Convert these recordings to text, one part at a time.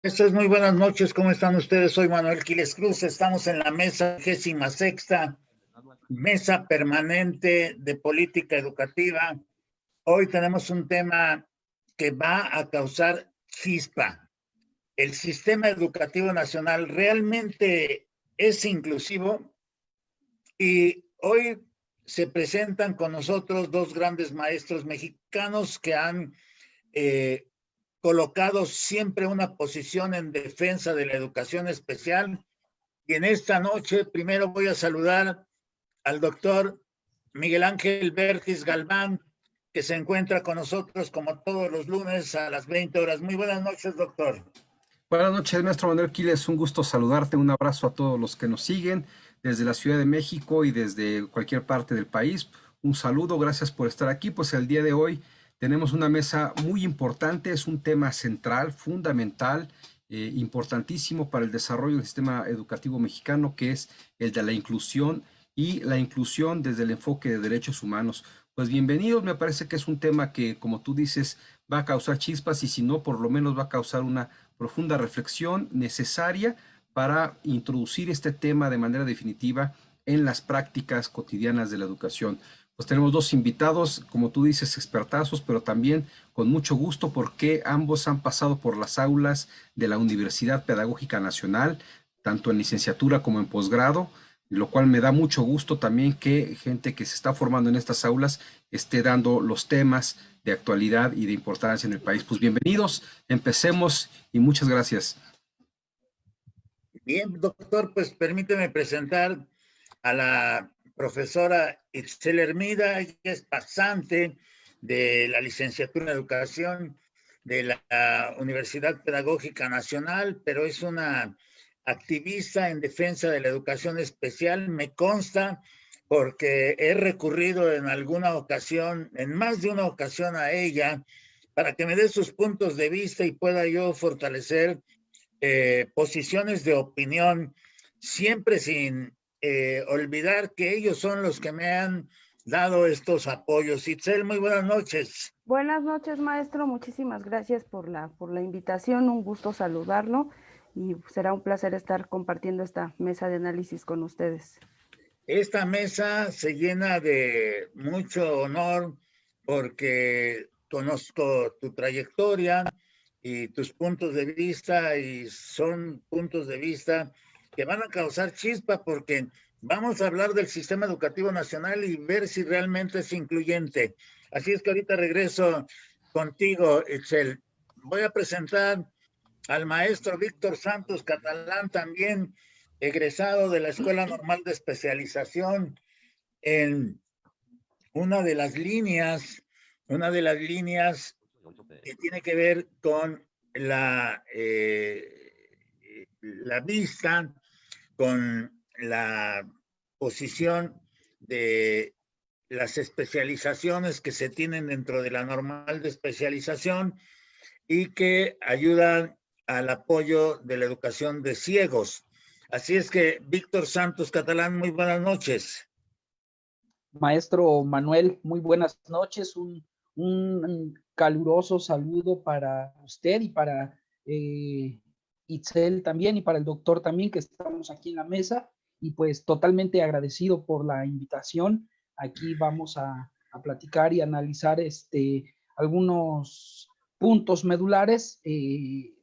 Esto es muy buenas noches, ¿cómo están ustedes? Soy Manuel Quiles Cruz, estamos en la mesa 26ª, mesa permanente de política educativa. Hoy tenemos un tema que va a causar chispa. ¿El sistema educativo nacional realmente es inclusivo? Y hoy se presentan con nosotros dos grandes maestros mexicanos que han eh, colocado siempre una posición en defensa de la educación especial. Y en esta noche, primero voy a saludar al doctor Miguel Ángel Vértiz Galván, que se encuentra con nosotros como todos los lunes a las 20 horas. Muy buenas noches, doctor. Buenas noches, maestro Manuel Quiles. Un gusto saludarte. Un abrazo a todos los que nos siguen desde la Ciudad de México y desde cualquier parte del país. Un saludo, gracias por estar aquí. Pues el día de hoy tenemos una mesa muy importante. Es un tema central, fundamental, importantísimo para el desarrollo del sistema educativo mexicano, que es el de la inclusión y la inclusión desde el enfoque de derechos humanos. Pues bienvenidos, me parece que es un tema que, como tú dices, va a causar chispas y si no, por lo menos va a causar una profunda reflexión necesaria para introducir este tema de manera definitiva en las prácticas cotidianas de la educación. Pues tenemos dos invitados, como tú dices, expertazos, pero también con mucho gusto porque ambos han pasado por las aulas de la Universidad Pedagógica Nacional, tanto en licenciatura como en posgrado, lo cual me da mucho gusto también que gente que se está formando en estas aulas esté dando los temas de actualidad y de importancia en el país. Pues bienvenidos, empecemos y muchas gracias. Bien, doctor, pues permíteme presentar a la profesora Itzel Hermida. Ella es pasante de la licenciatura en educación de la Universidad Pedagógica Nacional, pero es una activista en defensa de la educación especial. Me consta porque he recurrido en alguna ocasión, en más de una ocasión a ella, para que me dé sus puntos de vista y pueda yo fortalecer posiciones de opinión, siempre sin olvidar que ellos son los que me han dado estos apoyos. Itzel, muy buenas noches. Buenas noches, maestro. Muchísimas gracias por la invitación. Un gusto saludarlo y será un placer estar compartiendo esta mesa de análisis con ustedes. Esta mesa se llena de mucho honor porque conozco tu trayectoria y tus puntos de vista y son puntos de vista que van a causar chispa porque vamos a hablar del sistema educativo nacional y ver si realmente es incluyente. Así es que ahorita regreso contigo, Itzel. Voy a presentar al maestro Víctor Santos Catalán, también egresado de la Escuela Normal de Especialización en una de las líneas, una de las líneas que tiene que ver con la vista, con la posición de las especializaciones que se tienen dentro de la normal de especialización y que ayudan al apoyo de la educación de ciegos. Así es que, Víctor Santos Catalán, muy buenas noches. Maestro Manuel, muy buenas noches. Un caluroso saludo para usted y para Itzel también y para el doctor también, que estamos aquí en la mesa. Y pues totalmente agradecido por la invitación. Aquí vamos a platicar y analizar algunos puntos medulares.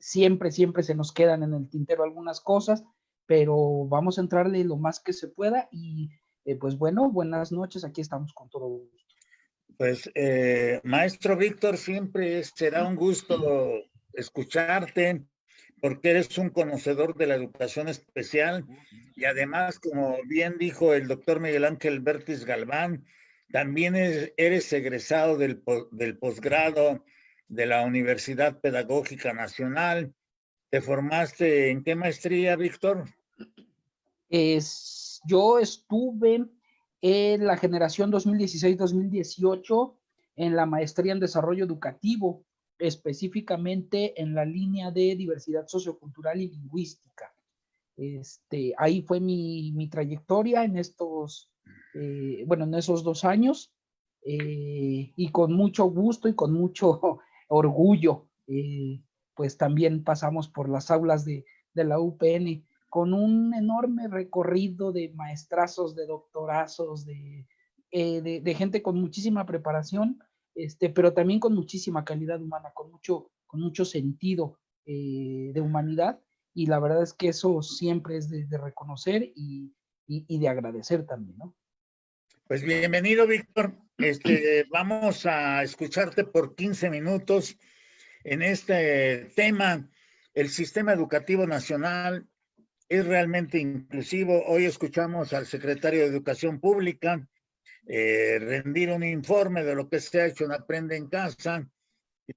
Siempre se nos quedan en el tintero algunas cosas, pero vamos a entrarle lo más que se pueda y pues bueno, buenas noches, aquí estamos con todo gusto. Pues, maestro Víctor, siempre será un gusto escucharte porque eres un conocedor de la educación especial y además, como bien dijo el doctor Miguel Ángel Vértiz Galván, también eres egresado del posgrado de la Universidad Pedagógica Nacional. ¿Te formaste en qué maestría, Víctor? Yo estuve en la generación 2016-2018 en la maestría en desarrollo educativo, específicamente en la línea de diversidad sociocultural y lingüística. Ahí fue mi trayectoria en en esos 2 años, y con mucho gusto y con mucho orgullo pues también pasamos por las aulas de la UPN con un enorme recorrido de maestrazos, de doctorazos, de gente con muchísima preparación, pero también con muchísima calidad humana, con mucho sentido de humanidad, y la verdad es que eso siempre es de reconocer y de agradecer también, ¿no? Pues bienvenido, Víctor. Vamos a escucharte por 15 minutos en este tema. El sistema educativo nacional es realmente inclusivo. Hoy escuchamos al secretario de Educación Pública rendir un informe de lo que se ha hecho en Aprende en Casa.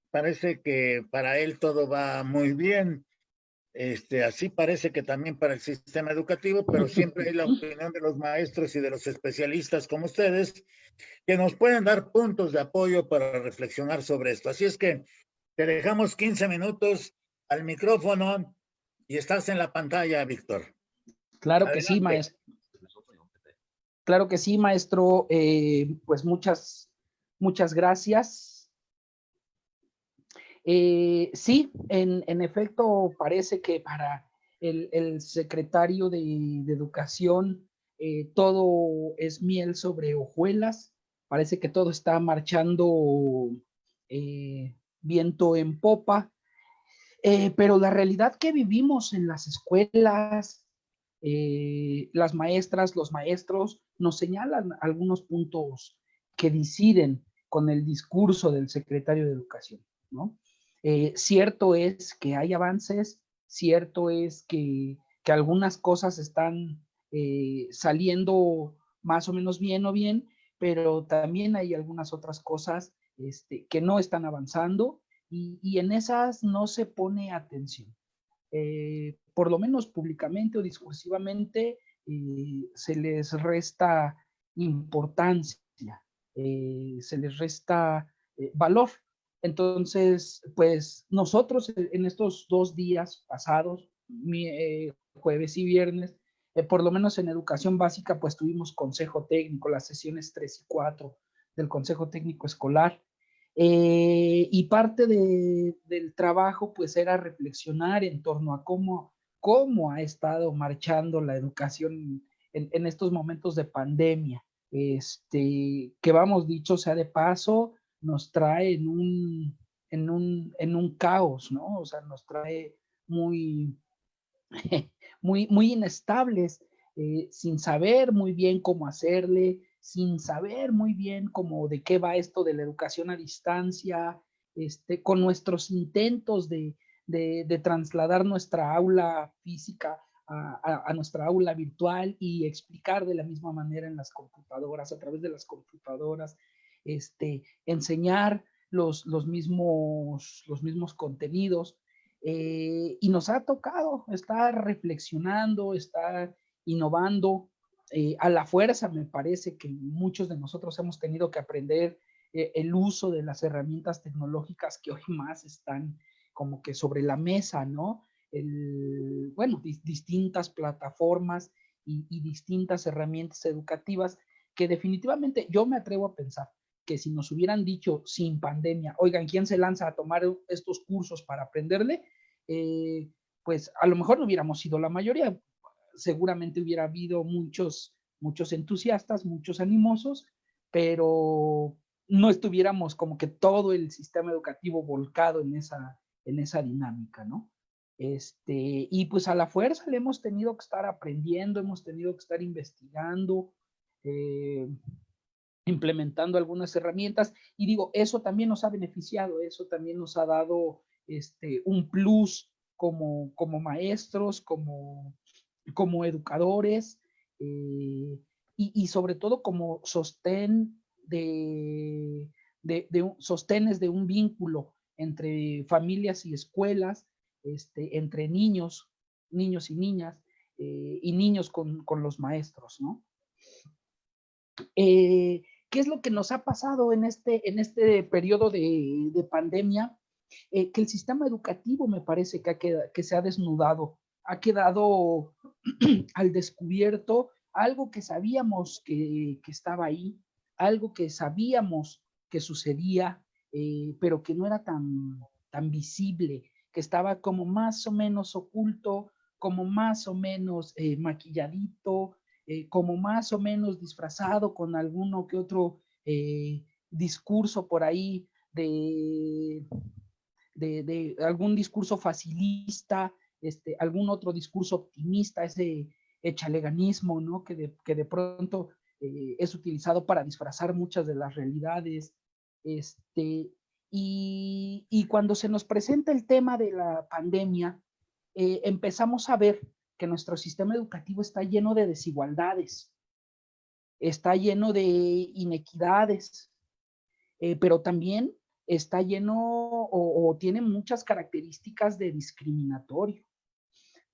Parece que para él todo va muy bien. Así parece que también para el sistema educativo, pero siempre hay la opinión de los maestros y de los especialistas como ustedes que nos pueden dar puntos de apoyo para reflexionar sobre esto. Así es que te dejamos 15 minutos al micrófono y estás en la pantalla, Víctor. Claro Adelante. que sí, maestro. Claro que sí, maestro. Pues muchas gracias. Sí, en efecto, parece que para el secretario de Educación todo es miel sobre hojuelas. Parece que todo está marchando viento en popa. Pero la realidad que vivimos en las escuelas, las maestras, los maestros, nos señalan algunos puntos que disidyen con el discurso del secretario de Educación, ¿no? Cierto es que hay avances, cierto es que algunas cosas están saliendo más o menos bien o bien, pero también hay algunas otras cosas que no están avanzando, y en esas no se pone atención. Por lo menos públicamente o discursivamente se les resta importancia, se les resta valor. Entonces, pues nosotros en estos 2 días pasados, jueves y viernes, por lo menos en educación básica, pues tuvimos consejo técnico, las sesiones 3 y 4 del consejo técnico escolar. Y parte del trabajo pues era reflexionar en torno a cómo ha estado marchando la educación en estos momentos de pandemia, que vamos, dicho sea de paso, nos trae en un caos, ¿no? O sea, nos trae muy, muy inestables, sin saber muy bien cómo hacerle, sin saber muy bien cómo de qué va esto de la educación a distancia, con nuestros intentos de trasladar nuestra aula física a nuestra aula virtual y explicar de la misma manera en las computadoras, a través de las computadoras, enseñar los mismos contenidos. Y nos ha tocado estar reflexionando, estar innovando. A la fuerza, me parece que muchos de nosotros hemos tenido que aprender el uso de las herramientas tecnológicas que hoy más están como que sobre la mesa, ¿no? Bueno, distintas plataformas y distintas herramientas educativas que definitivamente yo me atrevo a pensar que si nos hubieran dicho sin pandemia, oigan, ¿quién se lanza a tomar estos cursos para aprenderle? Pues a lo mejor no hubiéramos sido la mayoría, seguramente hubiera habido muchos entusiastas, muchos animosos, pero no estuviéramos como que todo el sistema educativo volcado en esa dinámica, ¿no? Y pues a la fuerza le hemos tenido que estar aprendiendo, hemos tenido que estar investigando, implementando algunas herramientas, y digo, eso también nos ha beneficiado, eso también nos ha dado un plus como maestros, como educadores, y sobre todo como sostén sostenes de un vínculo entre familias y escuelas, entre niños y niñas, y niños con los maestros, ¿no? ¿Qué es lo que nos ha pasado en este periodo de pandemia? Que el sistema educativo me parece que se ha desnudado, ha quedado al descubierto algo que sabíamos que estaba ahí, algo que sabíamos que sucedía, pero que no era tan visible, que estaba como más o menos oculto, como más o menos maquilladito, como más o menos disfrazado con alguno que otro discurso por ahí de algún discurso facilista, algún otro discurso optimista, ese echaleganismo, ¿no? Que de pronto es utilizado para disfrazar muchas de las realidades. Y cuando se nos presenta el tema de la pandemia, empezamos a ver que nuestro sistema educativo está lleno de desigualdades, está lleno de inequidades, pero también está lleno o tiene muchas características de discriminatorio.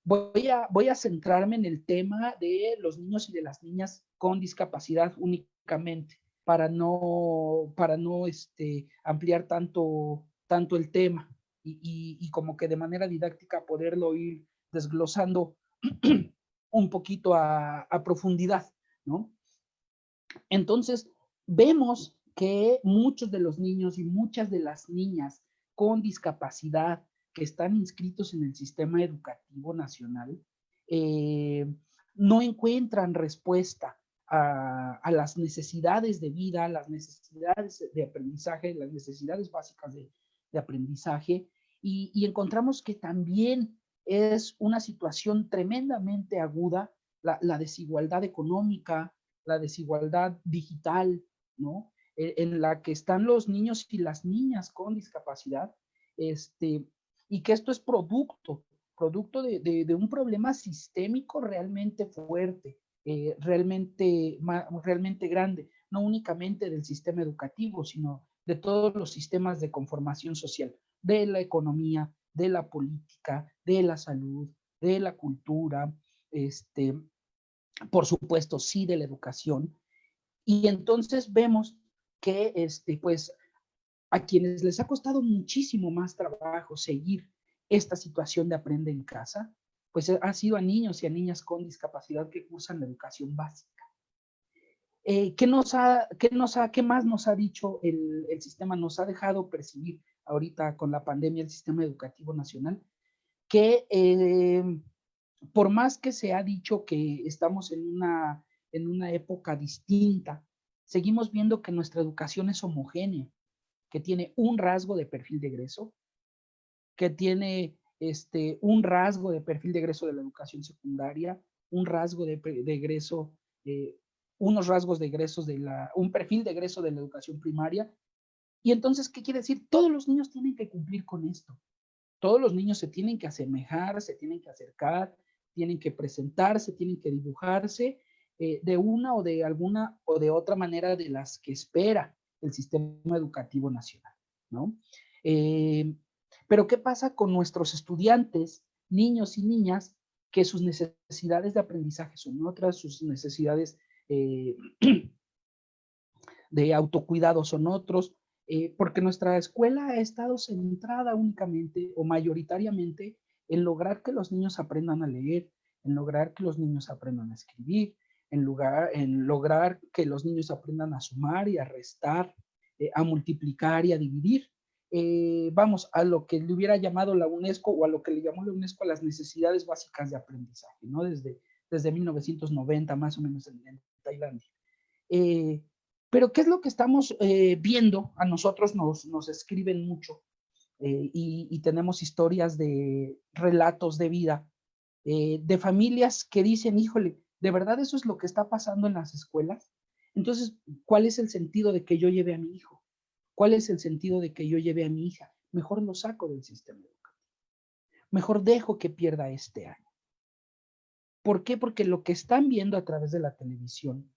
Voy a centrarme en el tema de los niños y de las niñas con discapacidad únicamente, para no ampliar tanto el tema y como que de manera didáctica poderlo ir desglosando un poquito a profundidad, ¿no? Entonces, vemos que muchos de los niños y muchas de las niñas con discapacidad que están inscritos en el sistema educativo nacional no encuentran respuesta a las necesidades de vida, a las necesidades de aprendizaje, las necesidades básicas de aprendizaje, y encontramos que también es una situación tremendamente aguda la desigualdad económica, la desigualdad digital, ¿no? En la que están los niños y las niñas con discapacidad, y que esto es producto de un problema sistémico realmente fuerte, realmente grande, no únicamente del sistema educativo, sino de todos los sistemas de conformación social, de la economía, de la política, de la salud, de la cultura, por supuesto, sí, de la educación. Y entonces vemos que, pues, a quienes les ha costado muchísimo más trabajo seguir esta situación de aprende en casa, pues ha sido a niños y a niñas con discapacidad que cursan la educación básica. ¿Qué más nos ha dicho el sistema? Nos ha dejado percibir ahorita con la pandemia el sistema educativo nacional, que por más que se ha dicho que estamos en una época distinta, seguimos viendo que nuestra educación es homogénea, que tiene un rasgo de perfil de egreso, que tiene un rasgo de perfil de egreso de la educación secundaria, un rasgo de egreso, unos rasgos de egresos un perfil de egreso de la educación primaria. Y entonces, ¿qué quiere decir? Todos los niños tienen que cumplir con esto. Todos los niños se tienen que asemejar, se tienen que acercar, tienen que presentarse, tienen que dibujarse de una o de alguna o de otra manera de las que espera el sistema educativo nacional, ¿no? Pero ¿qué pasa con nuestros estudiantes, niños y niñas, que sus necesidades de aprendizaje son otras, sus necesidades de autocuidado son otros? Porque nuestra escuela ha estado centrada únicamente o mayoritariamente en lograr que los niños aprendan a leer, en lograr que los niños aprendan a escribir, en lograr que los niños aprendan a sumar y a restar, a multiplicar y a dividir. Vamos, a lo que le hubiera llamado la UNESCO o a lo que le llamó la UNESCO las necesidades básicas de aprendizaje, ¿no? Desde 1990 más o menos en Tailandia. Pero ¿qué es lo que estamos viendo? A nosotros nos escriben mucho y tenemos historias de relatos de vida de familias que dicen, híjole, ¿de verdad eso es lo que está pasando en las escuelas? Entonces, ¿cuál es el sentido de que yo lleve a mi hijo? ¿Cuál es el sentido de que yo lleve a mi hija? Mejor lo saco del sistema educativo. Mejor dejo que pierda este año. ¿Por qué? Porque lo que están viendo a través de la televisión,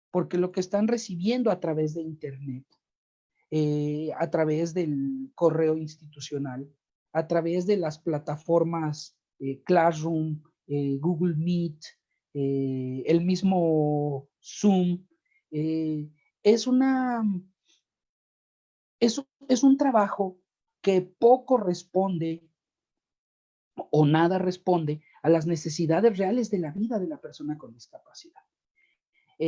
porque lo que están recibiendo a través de Internet, a través del correo institucional, a través de las plataformas Classroom, Google Meet, el mismo Zoom, es un trabajo que poco responde o nada responde a las necesidades reales de la vida de la persona con discapacidad.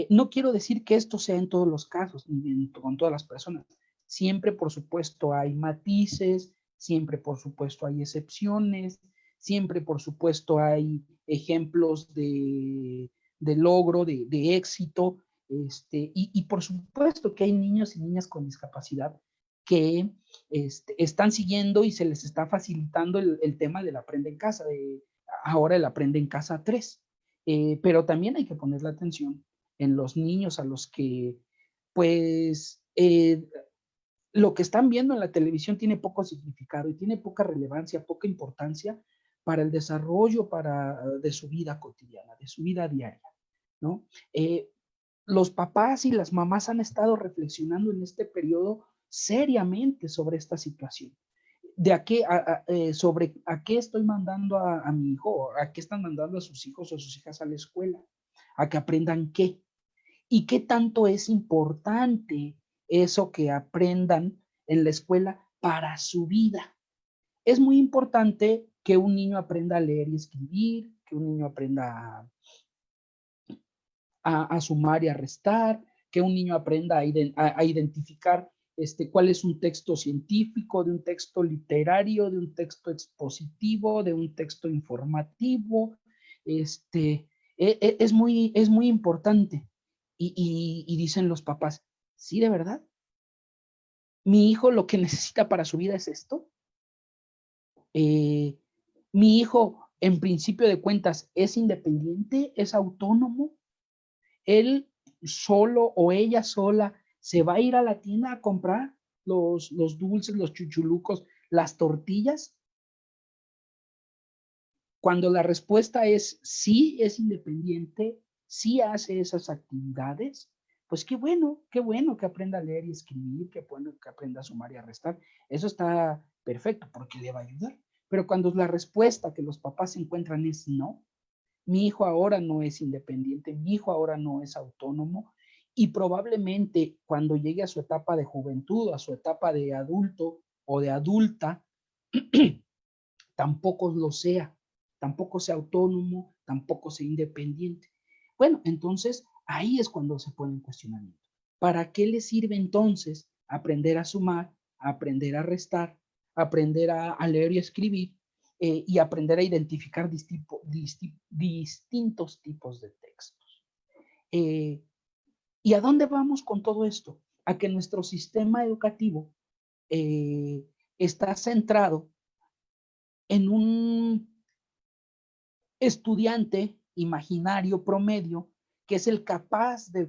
No quiero decir que esto sea en todos los casos, ni con todas las personas. Siempre, por supuesto, hay matices, siempre por supuesto hay excepciones, siempre por supuesto hay ejemplos de logro, de éxito, y por supuesto que hay niños y niñas con discapacidad que están siguiendo y se les está facilitando el tema del Aprende en Casa, ahora el Aprende en Casa 3. Pero también hay que poner la atención en los niños a los que, pues, lo que están viendo en la televisión tiene poco significado y tiene poca relevancia, poca importancia para el desarrollo de su vida cotidiana, de su vida diaria, ¿no? Los papás y las mamás han estado reflexionando en este periodo seriamente sobre esta situación. Sobre a qué estoy mandando a mi hijo, a qué están mandando a sus hijos o a sus hijas a la escuela, a que aprendan qué, y qué tanto es importante eso que aprendan en la escuela para su vida. Es muy importante que un niño aprenda a leer y escribir, que un niño aprenda a sumar y a restar, que un niño aprenda a identificar cuál es un texto científico, de un texto literario, de un texto expositivo, de un texto informativo. Es muy importante. Y dicen los papás, sí, de verdad, mi hijo lo que necesita para su vida es esto. Mi hijo, en principio de cuentas, es independiente, es autónomo. Él solo o ella sola se va a ir a la tienda a comprar los dulces, los chuchulucos, las tortillas. Cuando la respuesta es sí, es independiente, sí hace esas actividades, pues qué bueno que aprenda a leer y escribir, que aprenda a sumar y a restar. Eso está perfecto porque le va a ayudar. Pero cuando la respuesta que los papás encuentran es no, mi hijo ahora no es independiente, mi hijo ahora no es autónomo, y probablemente cuando llegue a su etapa de juventud, a su etapa de adulto o de adulta, tampoco lo sea, tampoco sea autónomo, tampoco sea independiente. Bueno, entonces ahí es cuando se pone en cuestionamiento. ¿Para qué le sirve entonces aprender a sumar, aprender a restar, aprender a leer y escribir, y aprender a identificar distintos tipos de textos? ¿Y a dónde vamos con todo esto? A que nuestro sistema educativo está centrado en un estudiante imaginario promedio que es el capaz de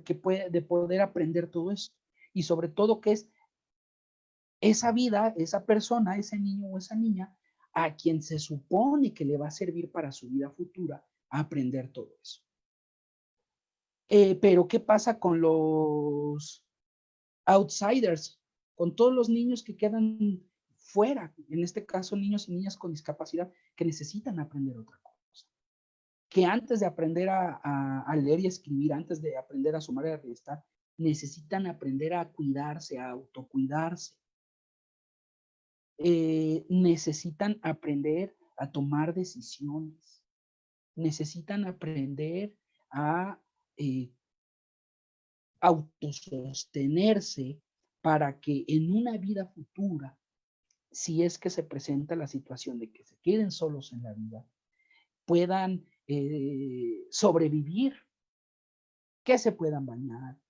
poder aprender todo esto, y sobre todo que es esa vida, esa persona, ese niño o esa niña a quien se supone que le va a servir para su vida futura a aprender todo eso. Pero ¿qué pasa con los outsiders? Con todos los niños que quedan fuera, en este caso niños y niñas con discapacidad que necesitan aprender otra cosa, que antes de aprender a leer y escribir, antes de aprender a sumar y a restar, necesitan aprender a cuidarse, a autocuidarse. Necesitan aprender a tomar decisiones, necesitan aprender a autosostenerse para que en una vida futura, si es que se presenta la situación de que se queden solos en la vida, puedan sobrevivir, que se puedan bañar,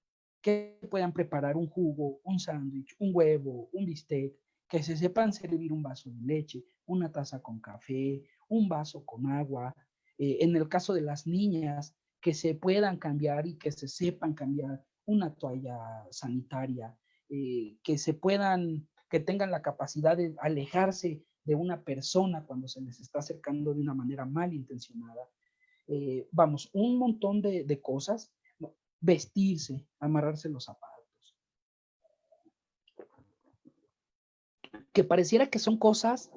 que puedan preparar un jugo, un sándwich, un huevo, un bistec, que se sepan servir un vaso de leche, una taza con café, un vaso con agua. En el caso de las niñas, que se puedan cambiar y que se sepan cambiar una toalla sanitaria, que tengan la capacidad de alejarse de una persona cuando se les está acercando de una manera malintencionada. Vamos, un montón de cosas. Vestirse, amarrarse los zapatos, que pareciera que son cosas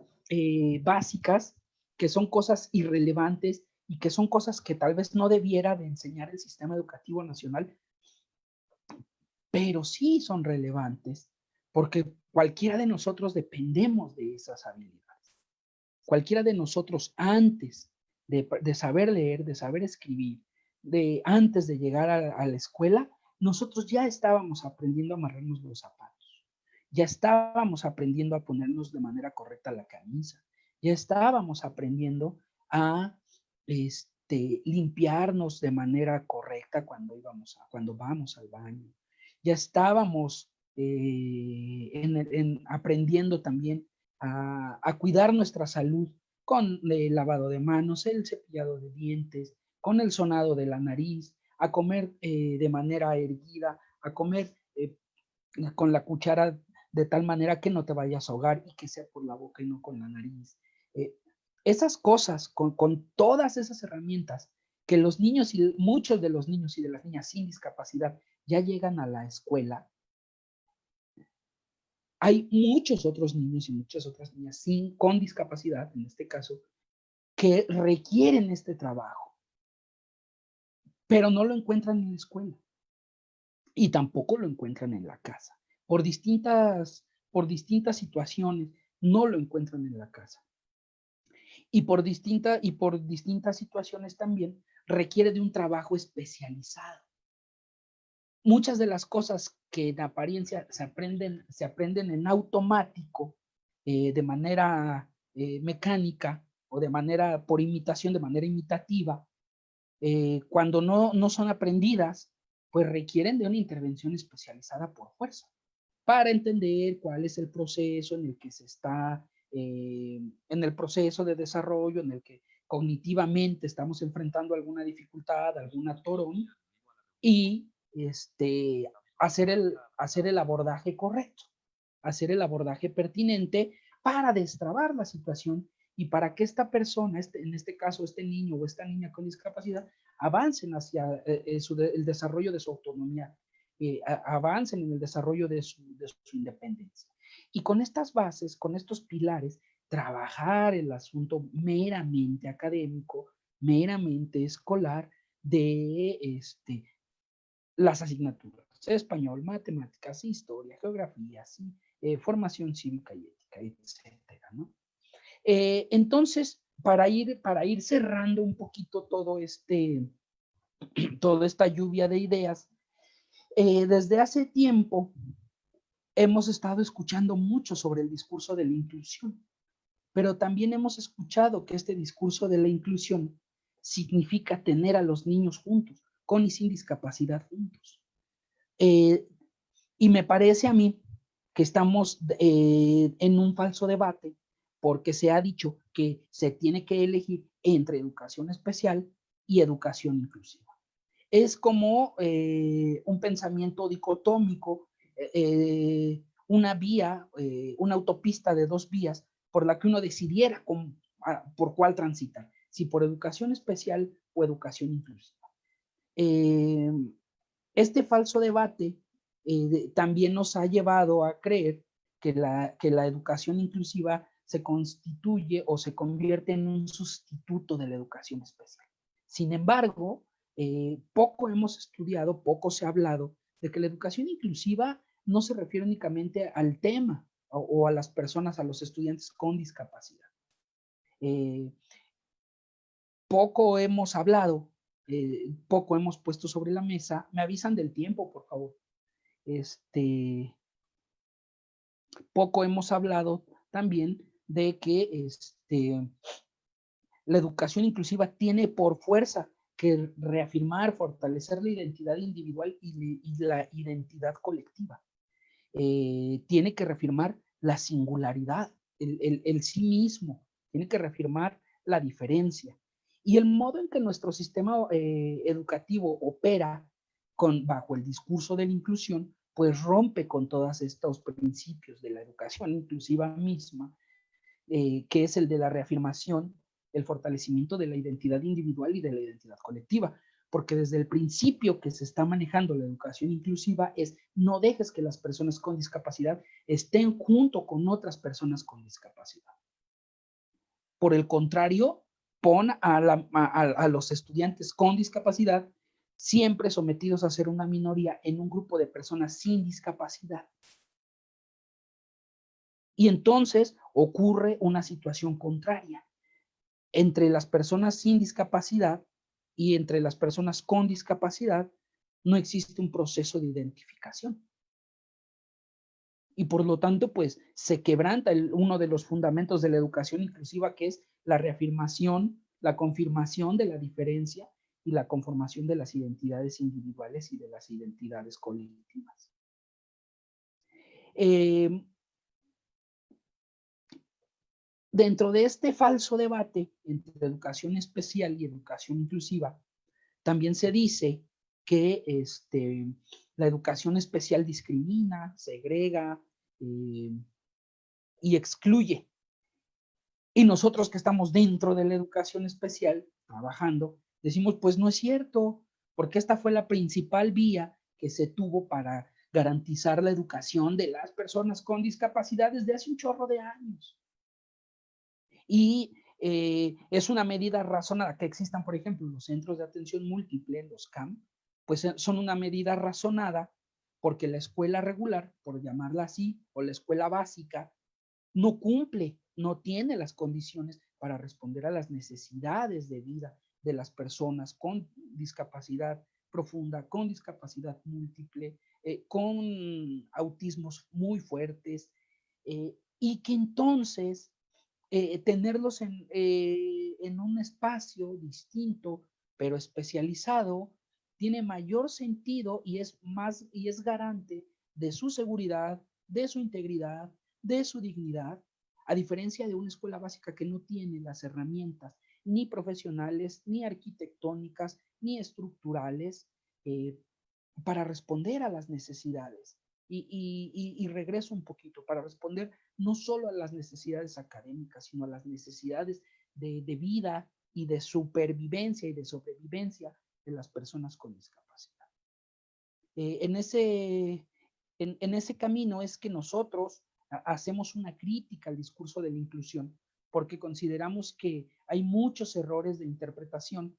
básicas, que son cosas irrelevantes y que son cosas que tal vez no debiera de enseñar el sistema educativo nacional, pero sí son relevantes porque cualquiera de nosotros dependemos de esas habilidades. Cualquiera de nosotros antes de saber leer, de saber escribir, antes de llegar a la escuela, nosotros ya estábamos aprendiendo a amarrarnos los zapatos. ya estábamos aprendiendo a ponernos de manera correcta la camisa, ya estábamos aprendiendo a limpiarnos de manera correcta cuando vamos al baño. Ya estábamos aprendiendo también a cuidar nuestra salud con el lavado de manos, el cepillado de dientes, con el sonado de la nariz, a comer de manera erguida, a comer con la cuchara de tal manera que no te vayas a ahogar y que sea por la boca y no con la nariz. Esas cosas, con todas esas herramientas que los niños y muchos de los niños y de las niñas sin discapacidad ya llegan a la escuela, hay muchos otros niños y muchas otras niñas con discapacidad, en este caso, que requieren este trabajo, pero no lo encuentran en la escuela y tampoco lo encuentran en la casa. Por distintas situaciones no lo encuentran en la casa. Y por distintas situaciones también requiere de un trabajo especializado. Muchas de las cosas que en apariencia se aprenden en automático, de manera mecánica o por imitación, de manera imitativa, cuando no son aprendidas, pues requieren de una intervención especializada por fuerza, para entender cuál es el proceso en el que se está, en el proceso de desarrollo, en el que cognitivamente estamos enfrentando alguna dificultad, algún atorón, y hacer el abordaje correcto, hacer el abordaje pertinente para destrabar la situación y para que esta persona, en este caso este niño o esta niña con discapacidad, avancen hacia el desarrollo de su autonomía, avancen en el desarrollo de su independencia. Y con estas bases, con estos pilares, trabajar el asunto meramente académico, meramente escolar de las asignaturas: español, matemáticas, historia, geografía, formación cívica y ética, etcétera, ¿no? Entonces, para ir cerrando un poquito toda esta lluvia de ideas, desde hace tiempo hemos estado escuchando mucho sobre el discurso de la inclusión, pero también hemos escuchado que este discurso de la inclusión significa tener a los niños juntos, con y sin discapacidad juntos. Y me parece a mí que estamos en un falso debate, porque se ha dicho que se tiene que elegir entre educación especial y educación inclusiva. Es como un pensamiento dicotómico, una vía, una autopista de dos vías por la que uno decidiera por cuál transitar, si por educación especial o educación inclusiva. Este falso debate también nos ha llevado a creer que la educación inclusiva se constituye o se convierte en un sustituto de la educación especial. Sin embargo, poco hemos estudiado, poco se ha hablado de que la educación inclusiva no se refiere únicamente al tema o a las personas, a los estudiantes con discapacidad. Poco hemos hablado, poco hemos puesto sobre la mesa. Me avisan del tiempo, por favor. Poco hemos hablado también de que la educación inclusiva tiene por fuerza que reafirmar, fortalecer la identidad individual y la identidad colectiva. Tiene que reafirmar la singularidad, el sí mismo, tiene que reafirmar la diferencia. Y el modo en que nuestro sistema educativo opera bajo el discurso de la inclusión, pues rompe con todos estos principios de la educación inclusiva misma, que es el de la reafirmación, el fortalecimiento de la identidad individual y de la identidad colectiva. Porque desde el principio que se está manejando la educación inclusiva es: no dejes que las personas con discapacidad estén junto con otras personas con discapacidad. Por el contrario, pon a los estudiantes con discapacidad siempre sometidos a ser una minoría en un grupo de personas sin discapacidad. Y entonces ocurre una situación contraria. Entre las personas sin discapacidad y entre las personas con discapacidad no existe un proceso de identificación. y por lo tanto, pues se quebranta uno de los fundamentos de la educación inclusiva, que es la reafirmación, la confirmación de la diferencia y la conformación de las identidades individuales y de las identidades colectivas. Dentro de este falso debate entre educación especial y educación inclusiva, también se dice que la educación especial discrimina, segrega y excluye. Y nosotros que estamos dentro de la educación especial, trabajando, decimos, pues no es cierto, porque esta fue la principal vía que se tuvo para garantizar la educación de las personas con discapacidad desde hace un chorro de años. Y es una medida razonada, que existan, por ejemplo, los centros de atención múltiple, los CAM, pues son una medida razonada porque la escuela regular, por llamarla así, o la escuela básica, no cumple, no tiene las condiciones para responder a las necesidades de vida de las personas con discapacidad profunda, con discapacidad múltiple, con autismos muy fuertes, y que entonces tenerlos en un espacio distinto, pero especializado, tiene mayor sentido y es garante de su seguridad, de su integridad, de su dignidad, a diferencia de una escuela básica que no tiene las herramientas ni profesionales, ni arquitectónicas, ni estructurales para responder a las necesidades. Y regreso un poquito, para responder no solo a las necesidades académicas, sino a las necesidades de vida y de supervivencia y de sobrevivencia de las personas con discapacidad. En ese camino es que nosotros hacemos una crítica al discurso de la inclusión, porque consideramos que hay muchos errores de interpretación,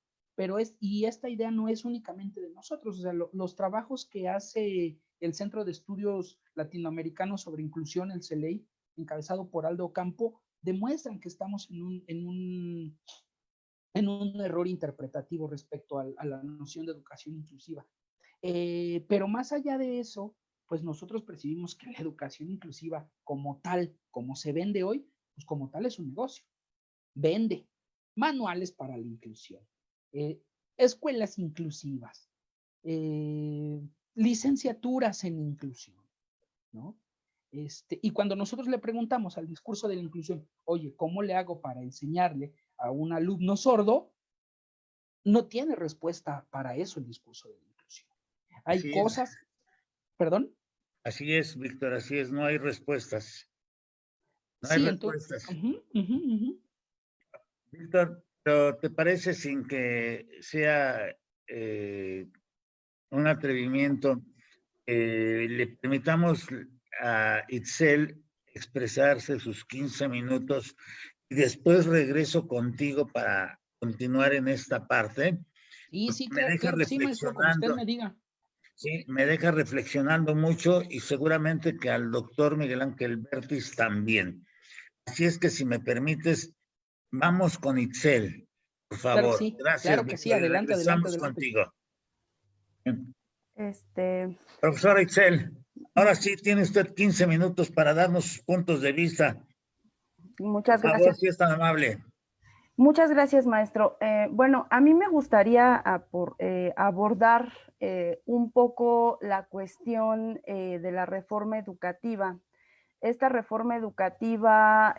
y esta idea no es únicamente de nosotros, o sea, los trabajos que hace el Centro de Estudios Latinoamericanos sobre Inclusión, el CELEI, encabezado por Aldo Campo, demuestran que estamos en un error interpretativo respecto a la noción de educación inclusiva. Pero más allá de eso, pues nosotros percibimos que la educación inclusiva como tal, como se vende hoy, pues como tal es un negocio. Vende manuales para la inclusión, escuelas inclusivas, licenciaturas en inclusión, ¿no? Y cuando nosotros le preguntamos al discurso de la inclusión, oye, ¿cómo le hago para enseñarle a un alumno sordo? No tiene respuesta para eso el discurso de la inclusión. Hay Así cosas, es. ¿Perdón? Así es, Víctor, así es, no hay respuestas. No hay Sí, entonces, respuestas. Víctor, pero ¿te parece, sin que sea un atrevimiento, le permitamos a Itzel expresarse sus 15 minutos y después regreso contigo para continuar en esta parte? Sí, Me deja claro que sí, maestro, como usted reflexionando. me diga. Sí, me deja reflexionando mucho y seguramente que al doctor Miguel Ángel Bertis también. Así es que si me permites, vamos con Itzel, por favor. Gracias, Claro que sí, Víctor, y adelante, adelante, regresamos adelante. contigo. Este, Profesora Itzel, ahora sí tiene usted 15 minutos para darnos sus puntos de vista. Por muchas favor, gracias. si es tan amable. Muchas gracias, maestro. Bueno, a mí me gustaría abordar un poco la cuestión de la reforma educativa. Esta reforma educativa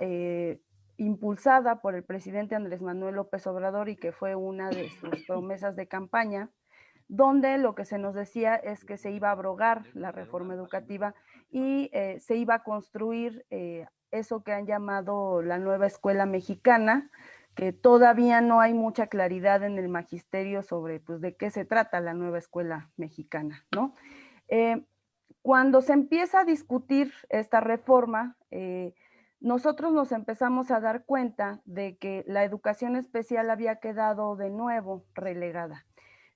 impulsada por el presidente Andrés Manuel López Obrador y que fue una de sus promesas de campaña, donde lo que se nos decía es que se iba a abrogar la reforma educativa y se iba a construir eso que han llamado la nueva escuela mexicana, que todavía no hay mucha claridad en el magisterio sobre pues, de qué se trata la nueva escuela mexicana, ¿no? Cuando se empieza a discutir esta reforma, nosotros nos empezamos a dar cuenta de que la educación especial había quedado de nuevo relegada.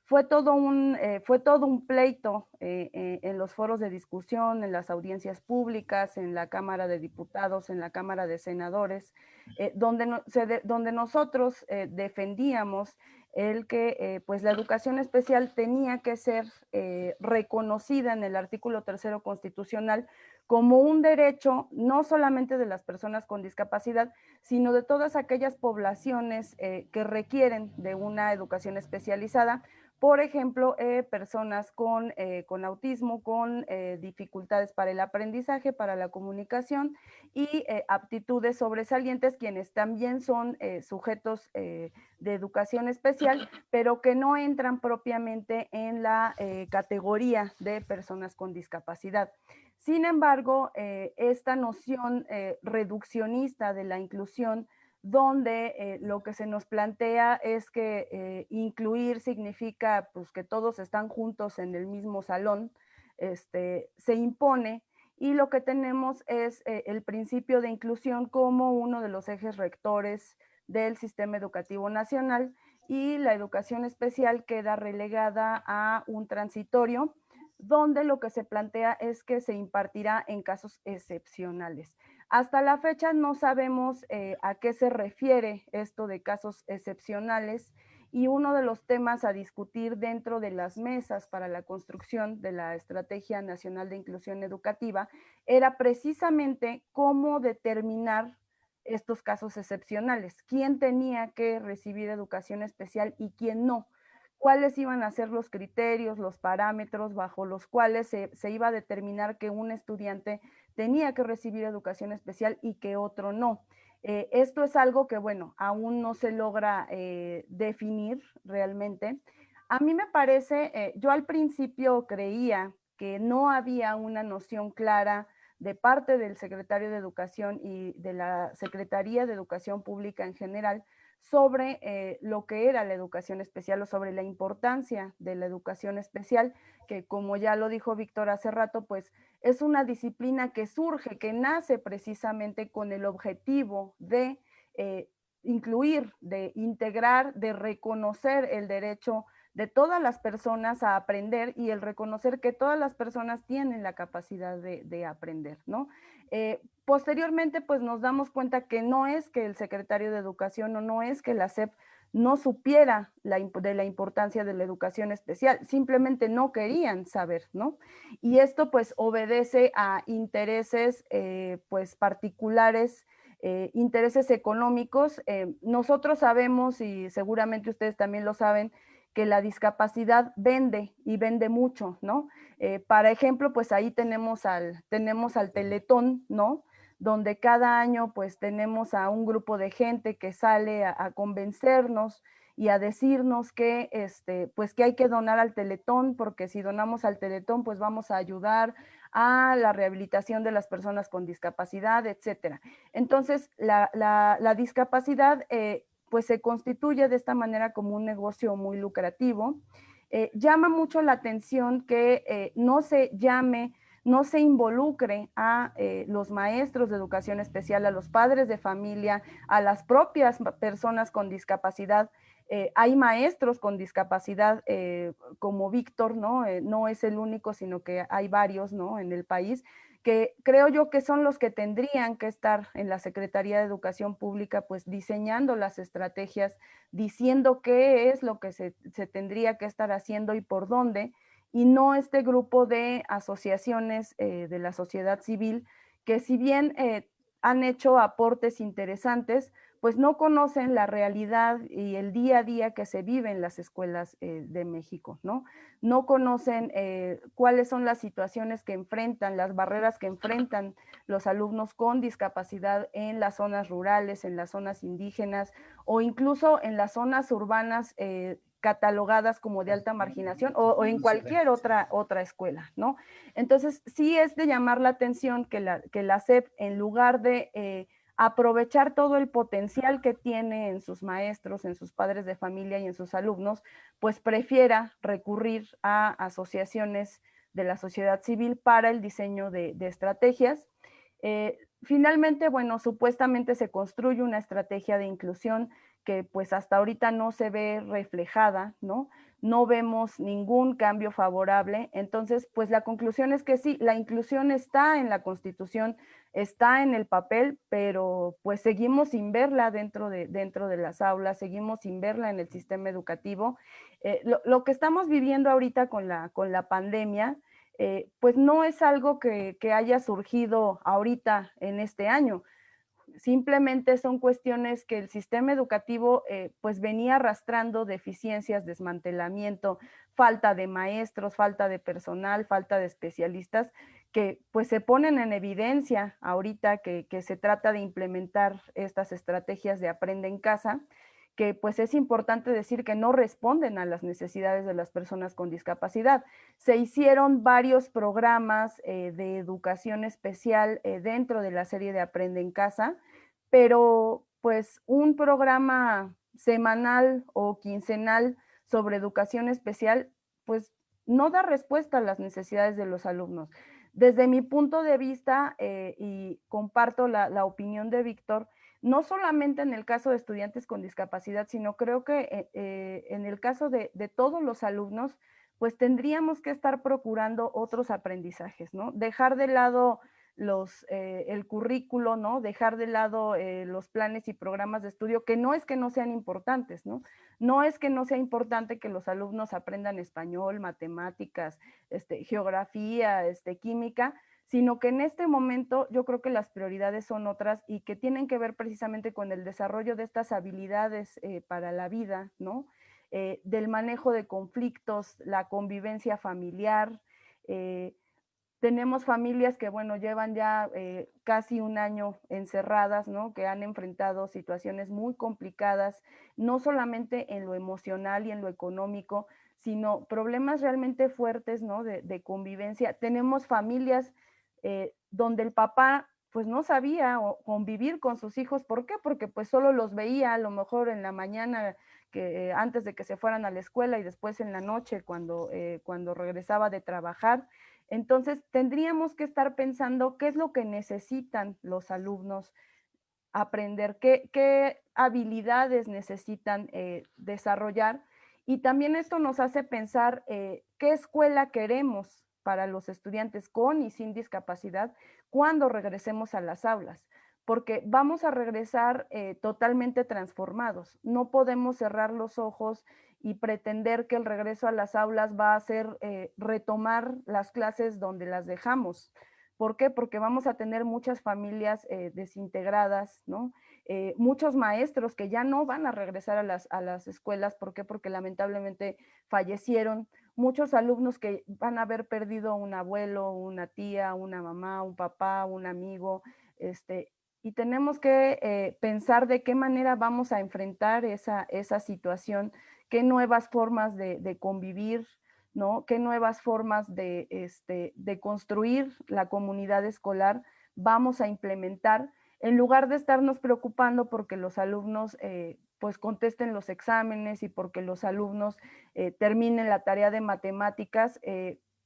Fue todo un pleito en los foros de discusión, en las audiencias públicas, en la Cámara de Diputados, en la Cámara de Senadores, donde nosotros defendíamos el que pues la educación especial tenía que ser reconocida en el artículo 3º constitucional como un derecho no solamente de las personas con discapacidad, sino de todas aquellas poblaciones que requieren de una educación especializada. Por ejemplo, personas con autismo, con dificultades para el aprendizaje, para la comunicación y aptitudes sobresalientes, quienes también son sujetos de educación especial, pero que no entran propiamente en la categoría de personas con discapacidad. Sin embargo, esta noción reduccionista de la inclusión, donde lo que se nos plantea es que incluir significa pues, que todos están juntos en el mismo salón, se impone, y lo que tenemos es el principio de inclusión como uno de los ejes rectores del sistema educativo nacional, y la educación especial queda relegada a un transitorio, donde lo que se plantea es que se impartirá en casos excepcionales. Hasta la fecha no sabemos a qué se refiere esto de casos excepcionales, y uno de los temas a discutir dentro de las mesas para la construcción de la Estrategia Nacional de Inclusión Educativa era precisamente cómo determinar estos casos excepcionales, quién tenía que recibir educación especial y quién no, cuáles iban a ser los criterios, los parámetros bajo los cuales se iba a determinar que un estudiante tenía que recibir educación especial y que otro no. Esto es algo que, bueno, aún no se logra definir realmente. A mí me parece, yo al principio creía que no había una noción clara de parte del secretario de Educación y de la Secretaría de Educación Pública en general sobre lo que era la educación especial o sobre la importancia de la educación especial, que como ya lo dijo Víctor hace rato, pues es una disciplina que surge, que nace precisamente con el objetivo de incluir, de integrar, de reconocer el derecho de todas las personas a aprender y el reconocer que todas las personas tienen la capacidad de aprender, ¿no? Posteriormente, pues nos damos cuenta que no es que el secretario de Educación o no es que la SEP no supiera de la importancia de la educación especial, simplemente no querían saber, ¿no? Y esto pues obedece a intereses pues particulares, intereses económicos. Nosotros sabemos, y seguramente ustedes también lo saben, que la discapacidad vende y vende mucho, ¿no? Para ejemplo, pues ahí tenemos al Teletón, ¿no? Donde cada año pues tenemos a un grupo de gente que sale a convencernos y a decirnos que, pues que hay que donar al Teletón, porque si donamos al Teletón, pues vamos a ayudar a la rehabilitación de las personas con discapacidad, etcétera. Entonces, la discapacidad pues se constituye de esta manera como un negocio muy lucrativo. Llama mucho la atención que no se llame, no se involucre a los maestros de educación especial, a los padres de familia, a las propias personas con discapacidad. Hay maestros con discapacidad como Víctor, ¿no? No es el único, sino que hay varios, ¿no? En el país, que creo yo que son los que tendrían que estar en la Secretaría de Educación Pública, pues diseñando las estrategias, diciendo qué es lo que se tendría que estar haciendo y por dónde, y no este grupo de asociaciones de la sociedad civil que si bien han hecho aportes interesantes, pues no conocen la realidad y el día a día que se vive en las escuelas de México, ¿no? No conocen cuáles son las situaciones que enfrentan, las barreras que enfrentan los alumnos con discapacidad en las zonas rurales, en las zonas indígenas o incluso en las zonas urbanas catalogadas como de alta marginación o en cualquier otra escuela, ¿no? Entonces, sí es de llamar la atención que la SEP, en lugar de aprovechar todo el potencial que tiene en sus maestros, en sus padres de familia y en sus alumnos, pues prefiera recurrir a asociaciones de la sociedad civil para el diseño de estrategias. Finalmente, bueno, supuestamente se construye una estrategia de inclusión que pues hasta ahorita no se ve reflejada, ¿no? No vemos ningún cambio favorable. Entonces, pues la conclusión es que sí, la inclusión está en la Constitución, está en el papel, pero pues seguimos sin verla dentro de las aulas, seguimos sin verla en el sistema educativo. Lo que estamos viviendo ahorita con la pandemia pues no es algo que haya surgido ahorita en este año. Simplemente son cuestiones que el sistema educativo pues venía arrastrando deficiencias, desmantelamiento, falta de maestros, falta de personal, falta de especialistas, que pues se ponen en evidencia ahorita que se trata de implementar estas estrategias de aprende en casa, que pues es importante decir que no responden a las necesidades de las personas con discapacidad. Se hicieron varios programas de educación especial dentro de la serie de Aprende en Casa, pero pues un programa semanal o quincenal sobre educación especial, pues no da respuesta a las necesidades de los alumnos. Desde mi punto de vista, y comparto la opinión de Víctor, no solamente en el caso de estudiantes con discapacidad, sino creo que en el caso de todos los alumnos, pues tendríamos que estar procurando otros aprendizajes, ¿no? Dejar de lado el currículo, ¿no? Dejar de lado los planes y programas de estudio, que no es que no sean importantes, ¿no? No es que no sea importante que los alumnos aprendan español, matemáticas, geografía, química, sino que en este momento yo creo que las prioridades son otras y que tienen que ver precisamente con el desarrollo de estas habilidades para la vida, ¿no? Del manejo de conflictos, la convivencia familiar. Tenemos familias que, bueno, llevan ya casi un año encerradas, ¿no? Que han enfrentado situaciones muy complicadas, no solamente en lo emocional y en lo económico, sino problemas realmente fuertes, ¿no? De convivencia. Tenemos familias donde el papá pues no sabía convivir con sus hijos. ¿Por qué? Porque pues solo los veía a lo mejor en la mañana, antes de que se fueran a la escuela, y después en la noche cuando regresaba de trabajar. Entonces tendríamos que estar pensando qué es lo que necesitan los alumnos aprender, qué habilidades necesitan desarrollar, y también esto nos hace pensar qué escuela queremos para los estudiantes con y sin discapacidad cuando regresemos a las aulas, porque vamos a regresar totalmente transformados. No podemos cerrar los ojos y pretender que el regreso a las aulas va a ser retomar las clases donde las dejamos. ¿Por qué? Porque vamos a tener muchas familias desintegradas, ¿no? Muchos maestros que ya no van a regresar a las escuelas. ¿Por qué? Porque lamentablemente fallecieron. Muchos alumnos que van a haber perdido un abuelo, una tía, una mamá, un papá, un amigo, y tenemos que pensar de qué manera vamos a enfrentar esa situación, qué nuevas formas de convivir, ¿no? ¿Qué nuevas formas de construir la comunidad escolar vamos a implementar, en lugar de estarnos preocupando porque los alumnos pues contesten los exámenes y porque los alumnos terminen la tarea de matemáticas?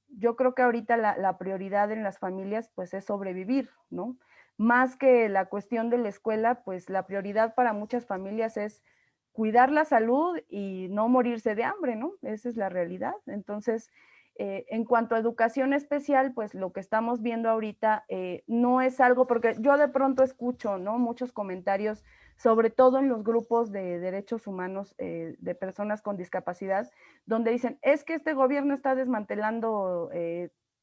Yo creo que ahorita la prioridad en las familias pues es sobrevivir, ¿no? Más que la cuestión de la escuela, pues la prioridad para muchas familias es cuidar la salud y no morirse de hambre, ¿no? Esa es la realidad. Entonces, en cuanto a educación especial, pues lo que estamos viendo ahorita no es algo, porque yo de pronto escucho, ¿no? Muchos comentarios, sobre todo en los grupos de derechos humanos de personas con discapacidad, donde dicen, es que este gobierno está desmantelando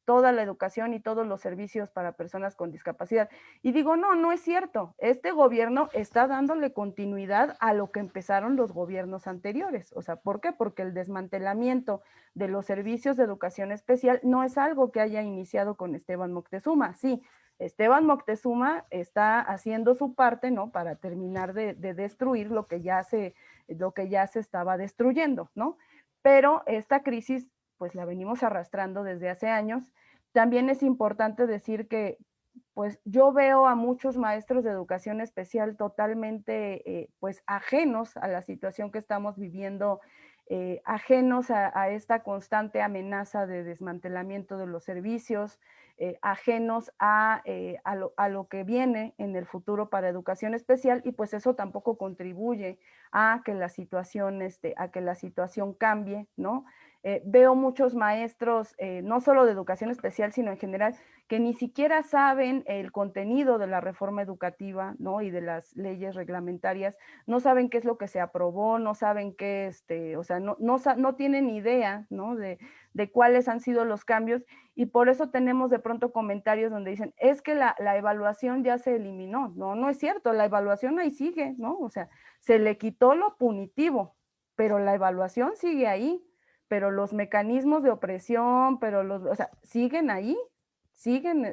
toda la educación y todos los servicios para personas con discapacidad. Y digo, no, no es cierto. Este gobierno está dándole continuidad a lo que empezaron los gobiernos anteriores. O sea, ¿por qué? Porque el desmantelamiento de los servicios de educación especial no es algo que haya iniciado con Esteban Moctezuma. Sí, Esteban Moctezuma está haciendo su parte, ¿no? Para terminar de destruir lo que ya se estaba destruyendo, ¿no? Pero esta crisis pues la venimos arrastrando desde hace años. También es importante decir que pues yo veo a muchos maestros de educación especial totalmente pues ajenos a la situación que estamos viviendo, ajenos a esta constante amenaza de desmantelamiento de los servicios, ajenos a lo que viene en el futuro para educación especial, y pues eso tampoco contribuye a que la situación cambie, ¿no? Veo muchos maestros, no solo de educación especial, sino en general, que ni siquiera saben el contenido de la reforma educativa, ¿no? Y de las leyes reglamentarias, no saben qué es lo que se aprobó, no saben qué, o sea, no tienen idea, ¿no? De cuáles han sido los cambios, y por eso tenemos de pronto comentarios donde dicen, es que la evaluación ya se eliminó. No, no es cierto, la evaluación ahí sigue, ¿no? O sea, se le quitó lo punitivo, pero la evaluación sigue ahí, pero los mecanismos de opresión, o sea, siguen ahí, siguen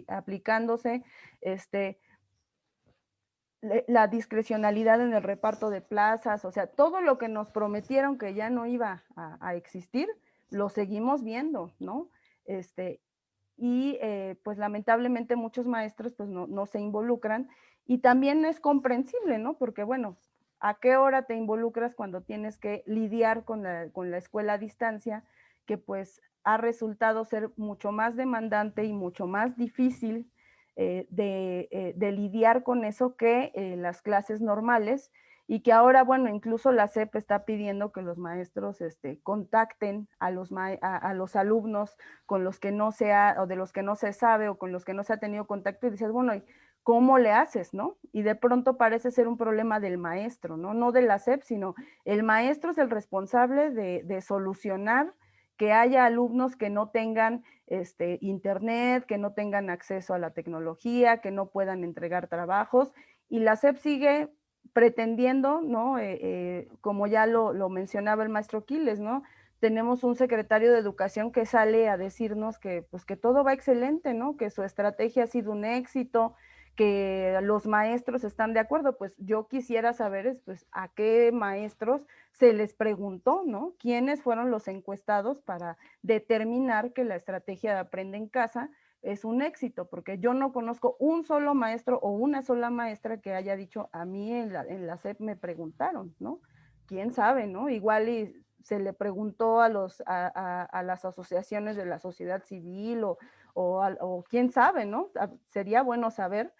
aplicándose, la discrecionalidad en el reparto de plazas, o sea, todo lo que nos prometieron que ya no iba a existir, lo seguimos viendo, ¿no? Y pues lamentablemente muchos maestros pues no se involucran, y también es comprensible, ¿no? Porque bueno, ¿a qué hora te involucras cuando tienes que lidiar con la escuela a distancia, que pues ha resultado ser mucho más demandante y mucho más difícil de lidiar con eso que las clases normales? Y que ahora, bueno, incluso la SEP está pidiendo que los maestros contacten a los alumnos con los que no se ha, o de los que no se sabe, o con los que no se ha tenido contacto, y dices, bueno, ¿cómo le haces, no? Y de pronto parece ser un problema del maestro, ¿no? No de la SEP, sino el maestro es el responsable de solucionar que haya alumnos que no tengan internet, que no tengan acceso a la tecnología, que no puedan entregar trabajos, y la SEP sigue pretendiendo, ¿no? Como ya lo mencionaba el maestro Quiles, ¿no? Tenemos un secretario de Educación que sale a decirnos que, pues, que todo va excelente, ¿no? Que su estrategia ha sido un éxito, que los maestros están de acuerdo. Pues yo quisiera saber, pues, a qué maestros se les preguntó, ¿no? ¿Quiénes fueron los encuestados para determinar que la estrategia de Aprende en Casa es un éxito? Porque yo no conozco un solo maestro o una sola maestra que haya dicho, a mí en la SEP me preguntaron, ¿no? ¿Quién sabe, no? Igual y se le preguntó a las asociaciones de la sociedad civil, o quién sabe, ¿no? Sería bueno saber.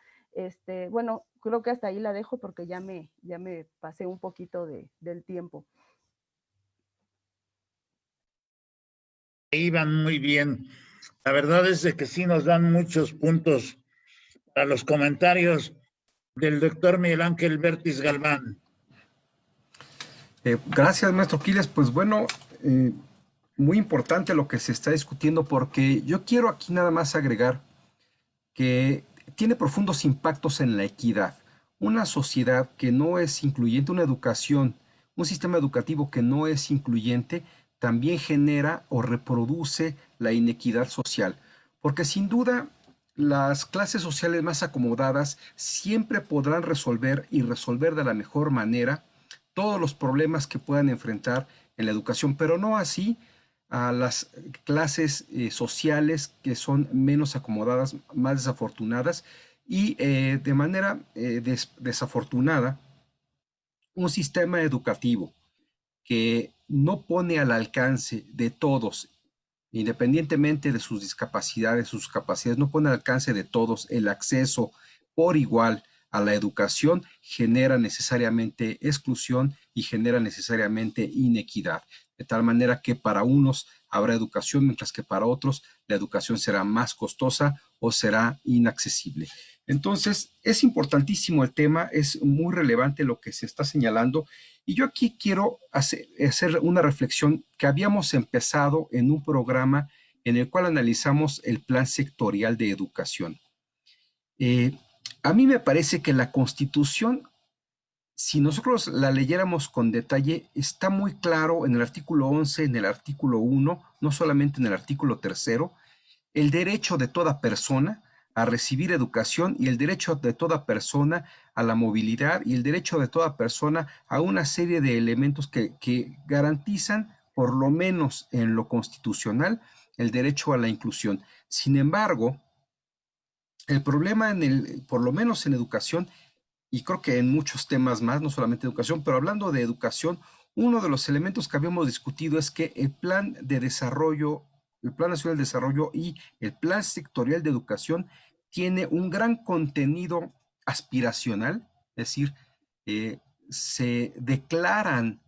Bueno, creo que hasta ahí la dejo porque ya me pasé un poquito del tiempo. Iban muy bien. La verdad es de que sí nos dan muchos puntos para los comentarios del doctor Miguel Ángel Bertis Galván. Gracias, maestro Quiles. Pues bueno, muy importante lo que se está discutiendo, porque yo quiero aquí nada más agregar que tiene profundos impactos en la equidad. Una sociedad que no es incluyente, una educación, un sistema educativo que no es incluyente, también genera o reproduce la inequidad social. Porque sin duda, las clases sociales más acomodadas siempre podrán resolver, y resolver de la mejor manera, todos los problemas que puedan enfrentar en la educación, pero no así a las clases sociales que son menos acomodadas, más desafortunadas, y de manera desafortunada, un sistema educativo que no pone al alcance de todos, independientemente de sus discapacidades, sus capacidades, no pone al alcance de todos el acceso por igual a la educación, genera necesariamente exclusión y genera necesariamente inequidad, de tal manera que para unos habrá educación, mientras que para otros la educación será más costosa o será inaccesible. Entonces, es importantísimo el tema, es muy relevante lo que se está señalando, y yo aquí quiero hacer una reflexión que habíamos empezado en un programa en el cual analizamos el plan sectorial de educación. A mí me parece que la Constitución, si nosotros la leyéramos con detalle, está muy claro en el artículo 11, en el artículo 1, no solamente en el artículo 3, el derecho de toda persona a recibir educación, y el derecho de toda persona a la movilidad, y el derecho de toda persona a una serie de elementos que garantizan, por lo menos en lo constitucional, el derecho a la inclusión. Sin embargo, el problema por lo menos en educación, y creo que en muchos temas más, no solamente educación, pero hablando de educación, uno de los elementos que habíamos discutido es que el plan de desarrollo, el Plan Nacional de Desarrollo y el Plan Sectorial de Educación tiene un gran contenido aspiracional, es decir, se declaran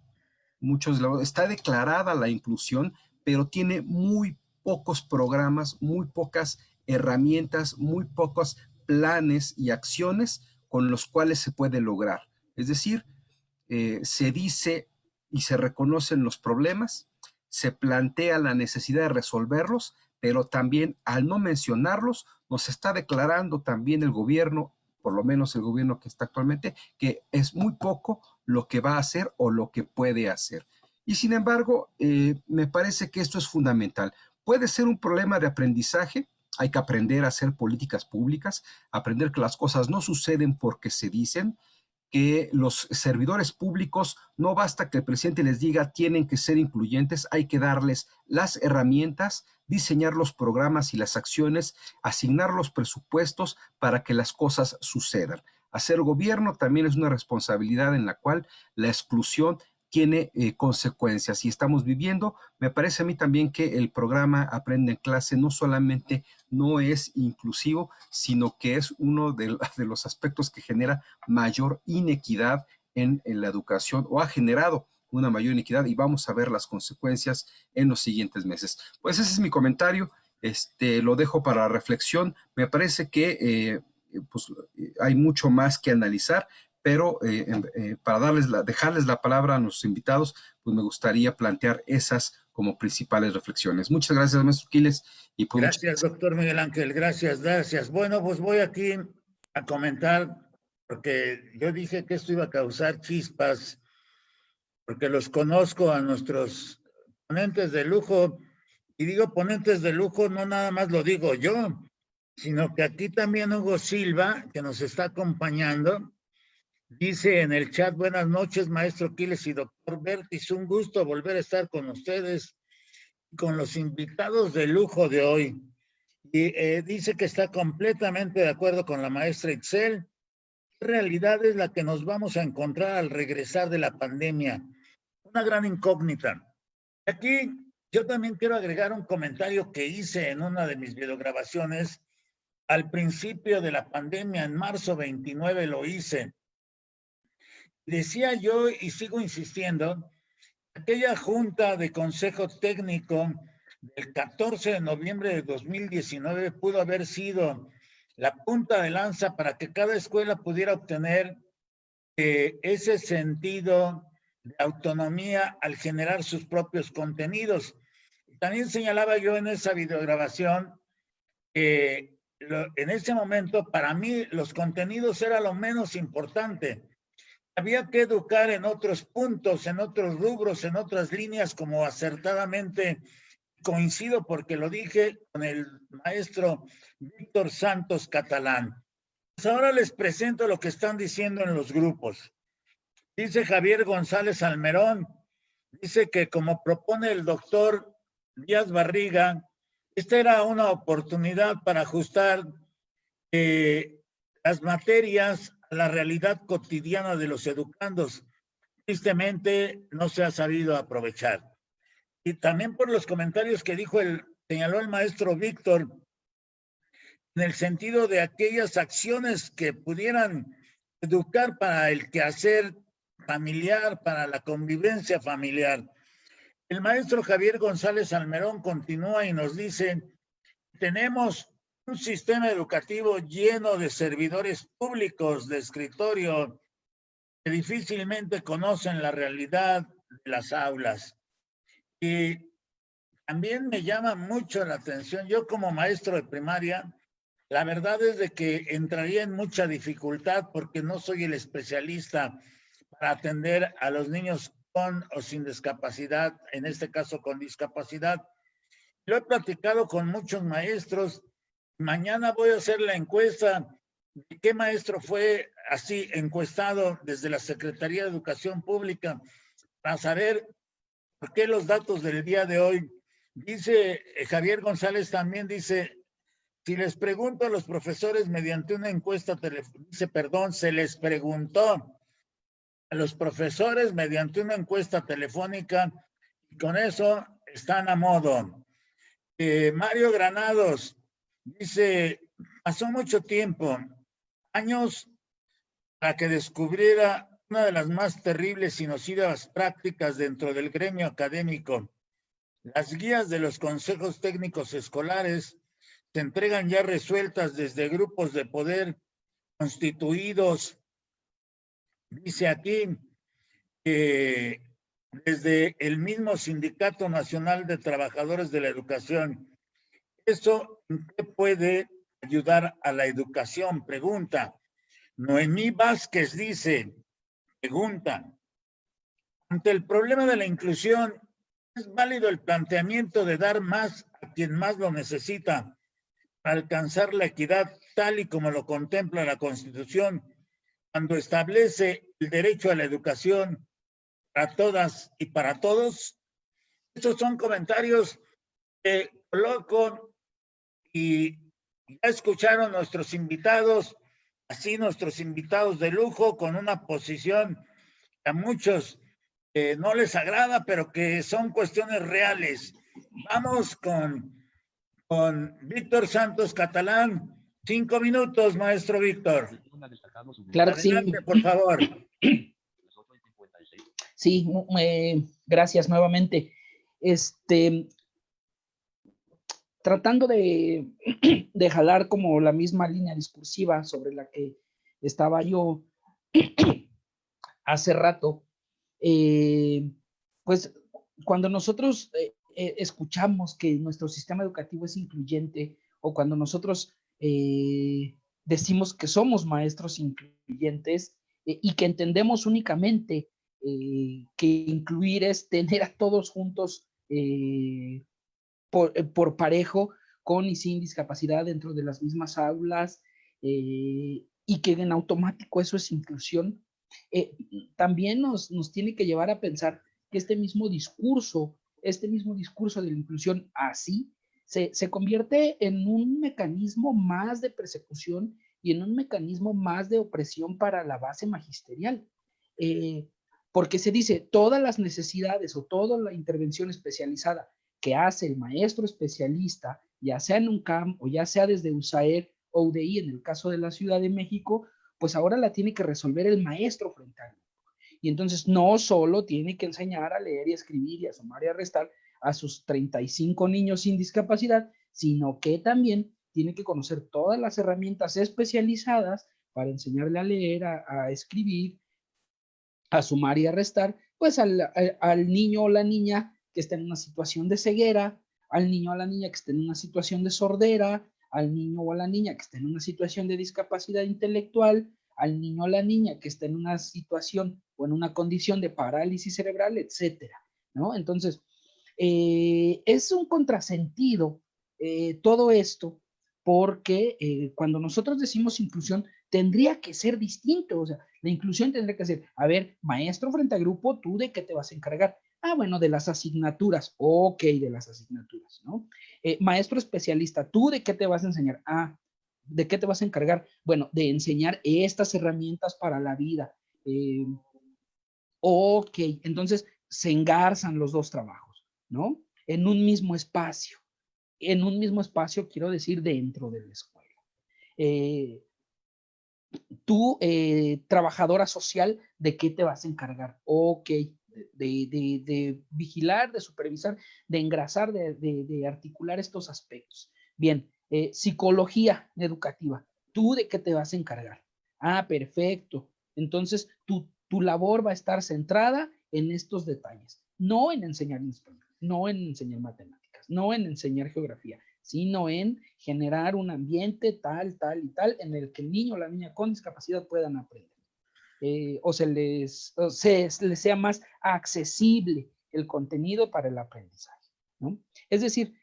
está declarada la inclusión, pero tiene muy pocos programas, muy pocas herramientas, muy pocos planes y acciones con los cuales se puede lograr. Es decir, se dice y se reconocen los problemas, se plantea la necesidad de resolverlos, pero también al no mencionarlos, nos está declarando también el gobierno, por lo menos el gobierno que está actualmente, que es muy poco lo que va a hacer o lo que puede hacer. Y sin embargo, me parece que esto es fundamental. Puede ser un problema de aprendizaje, hay que aprender a hacer políticas públicas, aprender que las cosas no suceden porque se dicen, que los servidores públicos no basta que el presidente les diga tienen que ser incluyentes, hay que darles las herramientas, diseñar los programas y las acciones, asignar los presupuestos para que las cosas sucedan. Hacer gobierno también es una responsabilidad en la cual la exclusión tiene consecuencias y estamos viviendo. Me parece a mí también que el programa Aprende en Clase no solamente no es inclusivo, sino que es uno de los aspectos que genera mayor inequidad en la educación, o ha generado una mayor inequidad, y vamos a ver las consecuencias en los siguientes meses. Pues ese es mi comentario, lo dejo para reflexión. Me parece que hay mucho más que analizar, pero para dejarles la palabra a nuestros invitados, pues me gustaría plantear esas como principales reflexiones. Muchas gracias, maestro Quiles. Y pues gracias, doctor Miguel Ángel. Gracias, gracias. Bueno, pues voy aquí a comentar, porque yo dije que esto iba a causar chispas, porque los conozco a nuestros ponentes de lujo, y digo ponentes de lujo, no nada más lo digo yo, sino que aquí también Hugo Silva, que nos está acompañando, dice en el chat: buenas noches, maestro Quiles y doctor Bertis, un gusto volver a estar con ustedes, con los invitados de lujo de hoy. Y dice que está completamente de acuerdo con la maestra Itzel. ¿Qué realidad es la que nos vamos a encontrar al regresar de la pandemia? Una gran incógnita. Aquí yo también quiero agregar un comentario que hice en una de mis videograbaciones. Al principio de la pandemia, en marzo 29 lo hice. Decía yo, y sigo insistiendo, aquella junta de consejo técnico del 14 de noviembre de 2019 pudo haber sido la punta de lanza para que cada escuela pudiera obtener ese sentido de autonomía al generar sus propios contenidos. También señalaba yo en esa videograbación que en ese momento para mí los contenidos era lo menos importante. Había que educar en otros puntos, en otros rubros, en otras líneas, como acertadamente coincido, porque lo dije con el maestro Víctor Santos Catalán. Pues ahora les presento lo que están diciendo en los grupos. Dice Javier González Almerón, dice que como propone el doctor Díaz Barriga, esta era una oportunidad para ajustar las materias a la realidad cotidiana de los educandos. Tristemente no se ha sabido aprovechar. Y también por los comentarios que señaló el maestro Víctor, en el sentido de aquellas acciones que pudieran educar para el quehacer familiar, para la convivencia familiar. El maestro Javier González Almerón continúa y nos dice: tenemos un sistema educativo lleno de servidores públicos de escritorio que difícilmente conocen la realidad de las aulas. Y también me llama mucho la atención, yo como maestro de primaria, la verdad es de que entraría en mucha dificultad porque no soy el especialista para atender a los niños con o sin discapacidad, en este caso con discapacidad. Lo he platicado con muchos maestros. Mañana voy a hacer la encuesta de qué maestro fue así encuestado desde la Secretaría de Educación Pública para saber por qué los datos del día de hoy. Dice Javier González también, dice: si les pregunto a los profesores mediante una encuesta se les preguntó a los profesores mediante una encuesta telefónica y con eso están a modo. Mario Granados dice: pasó mucho tiempo, años, para que descubriera una de las más terribles y nocivas prácticas dentro del gremio académico. Las guías de los consejos técnicos escolares se entregan ya resueltas desde grupos de poder constituidos. Dice aquí que desde el mismo Sindicato Nacional de Trabajadores de la Educación. ¿Eso en qué puede ayudar a la educación? Pregunta. Noemí Vázquez dice, pregunta, ante el problema de la inclusión, ¿es válido el planteamiento de dar más a quien más lo necesita para alcanzar la equidad tal y como lo contempla la Constitución, cuando establece el derecho a la educación para todas y para todos? Estos son comentarios que coloco y ya escucharon nuestros invitados, así nuestros invitados de lujo, con una posición que a muchos no les agrada, pero que son cuestiones reales. Vamos con Víctor Santos Catalán. 5 minutos, maestro Víctor. Claro que sí. Adelante, por favor. Sí, gracias nuevamente. Tratando de jalar como la misma línea discursiva sobre la que estaba yo hace rato, pues cuando nosotros escuchamos que nuestro sistema educativo es incluyente, o cuando nosotros decimos que somos maestros incluyentes y que entendemos únicamente que incluir es tener a todos juntos por parejo, con y sin discapacidad dentro de las mismas aulas, y que en automático eso es inclusión, también nos tiene que llevar a pensar que este mismo discurso de la inclusión así se convierte en un mecanismo más de persecución y en un mecanismo más de opresión para la base magisterial. Porque se dice, todas las necesidades o toda la intervención especializada que hace el maestro especialista, ya sea en UNCAM o ya sea desde USAER o UDI en el caso de la Ciudad de México, pues ahora la tiene que resolver el maestro frente al grupo. Y entonces no solo tiene que enseñar a leer y a escribir y a sumar y a restar a sus 35 niños sin discapacidad, sino que también tiene que conocer todas las herramientas especializadas para enseñarle a leer, a escribir, a sumar y a restar, pues al niño o la niña que está en una situación de ceguera, al niño o la niña que está en una situación de sordera, al niño o la niña que está en una situación de discapacidad intelectual, al niño o la niña que está en una situación o en una condición de parálisis cerebral, etcétera, ¿no? Entonces, es un contrasentido todo esto, porque cuando nosotros decimos inclusión, tendría que ser distinto. O sea, la inclusión tendría que ser, a ver, maestro frente a grupo, ¿tú de qué te vas a encargar? Ah, bueno, de las asignaturas. Ok, de las asignaturas, ¿no? Maestro especialista, ¿tú de qué te vas a enseñar? Ah, ¿de qué te vas a encargar? Bueno, de enseñar estas herramientas para la vida. Ok, entonces se engarzan los dos trabajos, ¿no? En un mismo espacio. En un mismo espacio, quiero decir, dentro de la escuela. Tú, trabajadora social, ¿de qué te vas a encargar? Ok, de vigilar, de supervisar, de engrasar, de articular estos aspectos. Bien, psicología educativa, ¿tú de qué te vas a encargar? Ah, perfecto. Entonces, tu labor va a estar centrada en estos detalles, no en enseñar español, no en enseñar matemáticas, no en enseñar geografía, sino en generar un ambiente tal y tal en el que el niño o la niña con discapacidad puedan aprender. O les sea más accesible el contenido para el aprendizaje, ¿no? Es decir,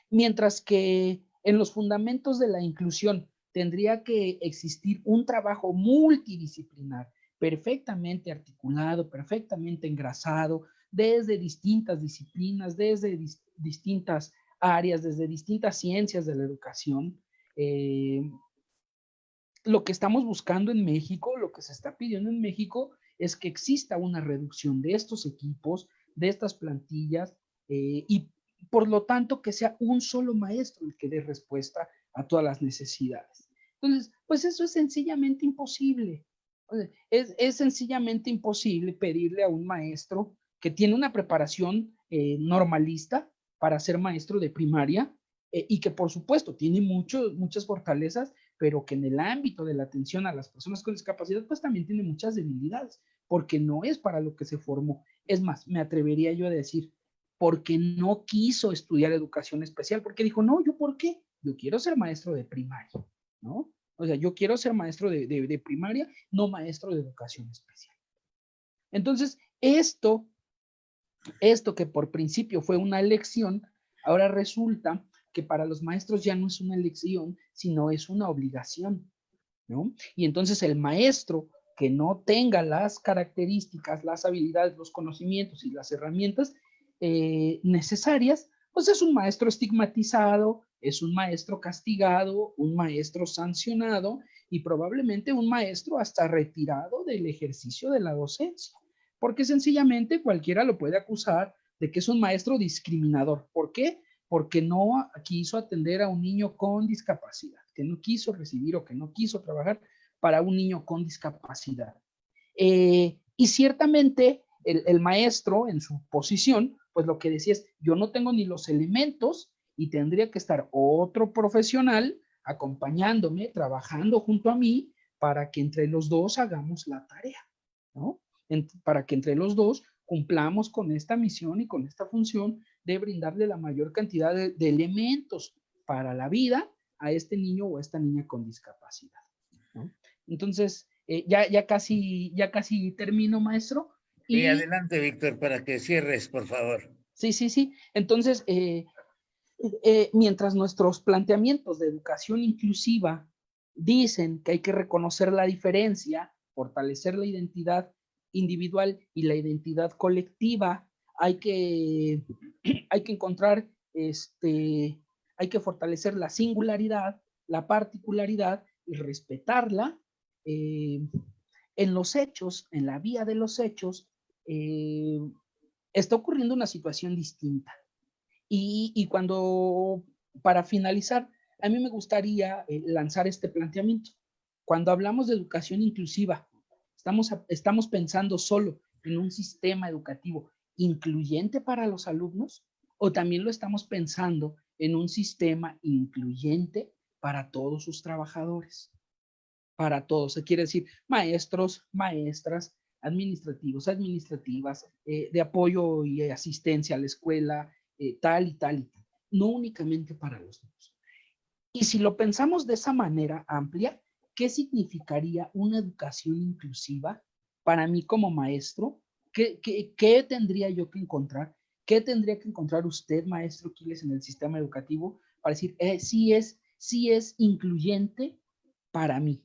mientras que en los fundamentos de la inclusión tendría que existir un trabajo multidisciplinar, perfectamente articulado, perfectamente engrasado, desde distintas disciplinas, desde distintas áreas, desde distintas ciencias de la educación. Lo que estamos buscando en México, lo que se está pidiendo en México, es que exista una reducción de estos equipos, de estas plantillas, y por lo tanto que sea un solo maestro el que dé respuesta a todas las necesidades. Entonces, pues eso es sencillamente imposible. O sea, es sencillamente imposible pedirle a un maestro que tiene una preparación normalista para ser maestro de primaria y que por supuesto tiene muchas fortalezas, pero que en el ámbito de la atención a las personas con discapacidad, pues también tiene muchas debilidades, porque no es para lo que se formó. Es más, me atrevería yo a decir, porque no quiso estudiar educación especial, porque dijo, no, ¿yo por qué? Yo quiero ser maestro de primaria, ¿no? O sea, yo quiero ser maestro de primaria, no maestro de educación especial. Entonces, esto que por principio fue una elección, ahora resulta que para los maestros ya no es una elección, sino es una obligación, ¿no? Y entonces el maestro que no tenga las características, las habilidades, los conocimientos y las herramientas necesarias, pues es un maestro estigmatizado, es un maestro castigado, un maestro sancionado y probablemente un maestro hasta retirado del ejercicio de la docencia, porque sencillamente cualquiera lo puede acusar de que es un maestro discriminador. ¿Por qué? Porque no quiso atender a un niño con discapacidad, que no quiso recibir o que no quiso trabajar para un niño con discapacidad. Y ciertamente el maestro en su posición, pues lo que decía es, yo no tengo ni los elementos y tendría que estar otro profesional acompañándome, trabajando junto a mí, para que entre los dos hagamos la tarea, ¿no? Para que entre los dos cumplamos con esta misión y con esta función de brindarle la mayor cantidad de elementos para la vida a este niño o a esta niña con discapacidad, ¿no? Entonces, ya casi termino, maestro. Sí, Y adelante, Víctor, para que cierres, por favor. sí. Entonces, mientras nuestros planteamientos de educación inclusiva dicen que hay que reconocer la diferencia, fortalecer la identidad individual y la identidad colectiva, hay que encontrar, hay que fortalecer la singularidad, la particularidad y respetarla. En los hechos, en la vía de los hechos, está ocurriendo una situación distinta. Y cuando, para finalizar, a mí me gustaría lanzar este planteamiento. Cuando hablamos de educación inclusiva, estamos pensando solo en un sistema educativo incluyente para los alumnos o también lo estamos pensando en un sistema incluyente para todos sus trabajadores, para todos. Se quiere decir maestros, maestras, administrativos, administrativas, de apoyo y asistencia a la escuela, tal y tal y tal. No únicamente para los niños. Y si lo pensamos de esa manera amplia, ¿qué significaría una educación inclusiva para mí como maestro? ¿Qué tendría yo que encontrar? ¿Qué tendría que encontrar usted, maestro Quiles, en el sistema educativo para decir, sí es incluyente para mí?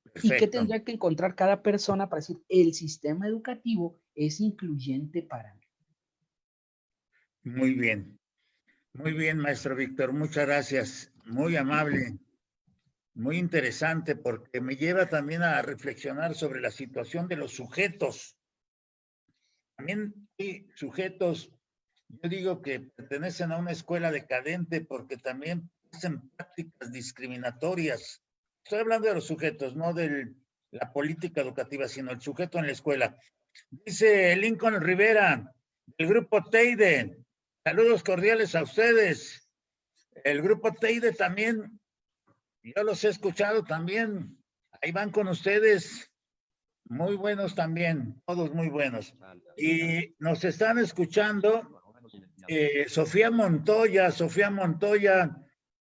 Perfecto. ¿Y qué tendría que encontrar cada persona para decir, el sistema educativo es incluyente para mí? Muy bien, maestro Víctor, muchas gracias, muy amable, muy interesante, porque me lleva también a reflexionar sobre la situación de los sujetos. También hay sujetos, yo digo que pertenecen a una escuela decadente porque también hacen prácticas discriminatorias. Estoy hablando de los sujetos, no de la política educativa, sino el sujeto en la escuela. Dice Lincoln Rivera, del grupo Teide, saludos cordiales a ustedes. El grupo Teide también, yo los he escuchado también, ahí van con ustedes, muy buenos también, todos muy buenos. Y nos están escuchando Sofía Montoya,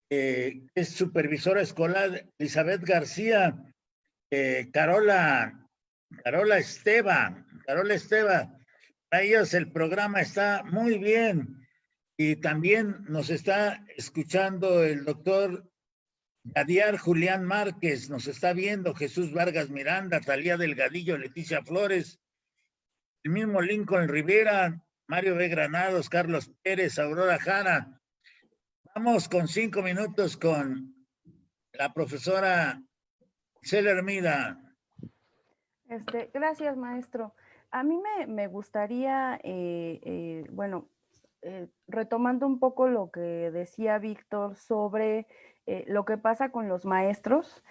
es supervisora escolar, Elizabeth García, Carola Esteva, para ellos el programa está muy bien. Y también nos está escuchando el doctor Gadiar Julián Márquez, nos está viendo Jesús Vargas Miranda, Talía Delgadillo, Leticia Flores, el mismo Lincoln Rivera, Mario B. Granados, Carlos Pérez, Aurora Jara. Vamos con 5 minutos con la profesora Cela Hermida. Gracias, maestro. A mí me gustaría, bueno, retomando un poco lo que decía Víctor sobre lo que pasa con los maestros,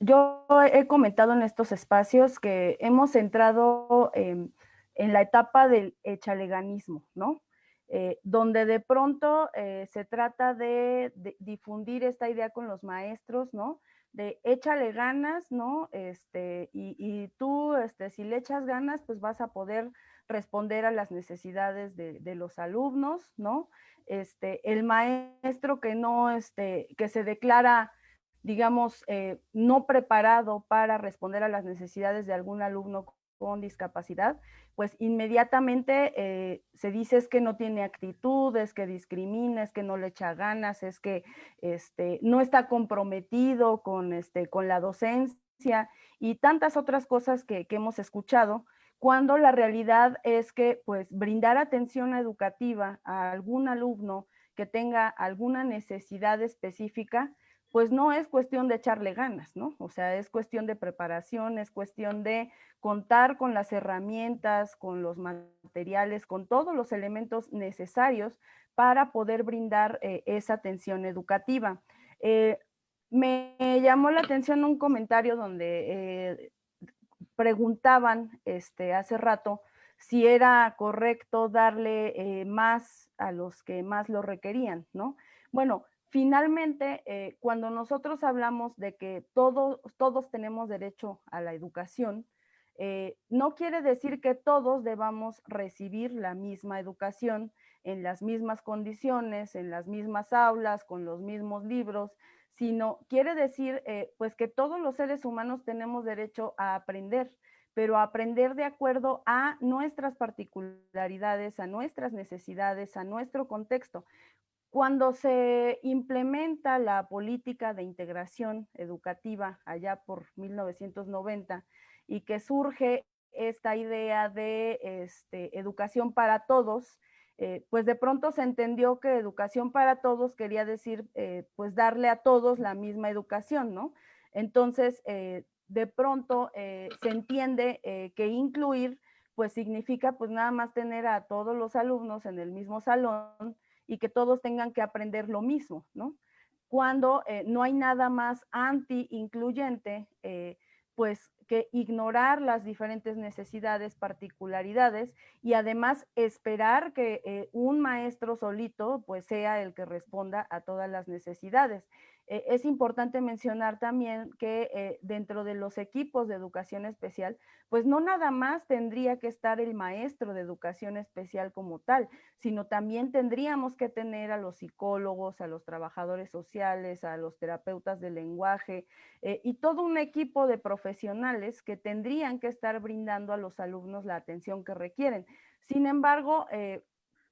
yo he comentado en estos espacios que hemos entrado en la etapa del echaleganismo, ¿no? Donde de pronto se trata de difundir esta idea con los maestros, ¿no? De échale ganas, ¿no? Y tú, si le echas ganas, pues vas a poder responder a las necesidades de los alumnos, ¿no? El maestro que no, que se declara, digamos, no preparado para responder a las necesidades de algún alumno con discapacidad, pues inmediatamente se dice es que no tiene actitud, es que discrimina, es que no le echa ganas, es que no está comprometido con la docencia y tantas otras cosas que hemos escuchado, cuando la realidad es que pues brindar atención educativa a algún alumno que tenga alguna necesidad específica, pues no es cuestión de echarle ganas, ¿no? O sea, es cuestión de preparación, es cuestión de contar con las herramientas, con los materiales, con todos los elementos necesarios para poder brindar esa atención educativa. Me llamó la atención un comentario donde preguntaban hace rato si era correcto darle más a los que más lo requerían, ¿no? Bueno, finalmente, cuando nosotros hablamos de que todos tenemos derecho a la educación, no quiere decir que todos debamos recibir la misma educación en las mismas condiciones, en las mismas aulas, con los mismos libros, sino quiere decir pues que todos los seres humanos tenemos derecho a aprender, pero a aprender de acuerdo a nuestras particularidades, a nuestras necesidades, a nuestro contexto. Cuando se implementa la política de integración educativa allá por 1990 y que surge esta idea de educación para todos, pues de pronto se entendió que educación para todos quería decir pues darle a todos la misma educación, ¿no? Entonces, de pronto se entiende que incluir pues significa pues nada más tener a todos los alumnos en el mismo salón y que todos tengan que aprender lo mismo, ¿no? Cuando no hay nada más anti-incluyente, pues que ignorar las diferentes necesidades, particularidades y además esperar que un maestro solito pues sea el que responda a todas las necesidades. Es importante mencionar también que dentro de los equipos de educación especial, pues no nada más tendría que estar el maestro de educación especial como tal, sino también tendríamos que tener a los psicólogos, a los trabajadores sociales, a los terapeutas del lenguaje y todo un equipo de profesionales que tendrían que estar brindando a los alumnos la atención que requieren. Sin embargo,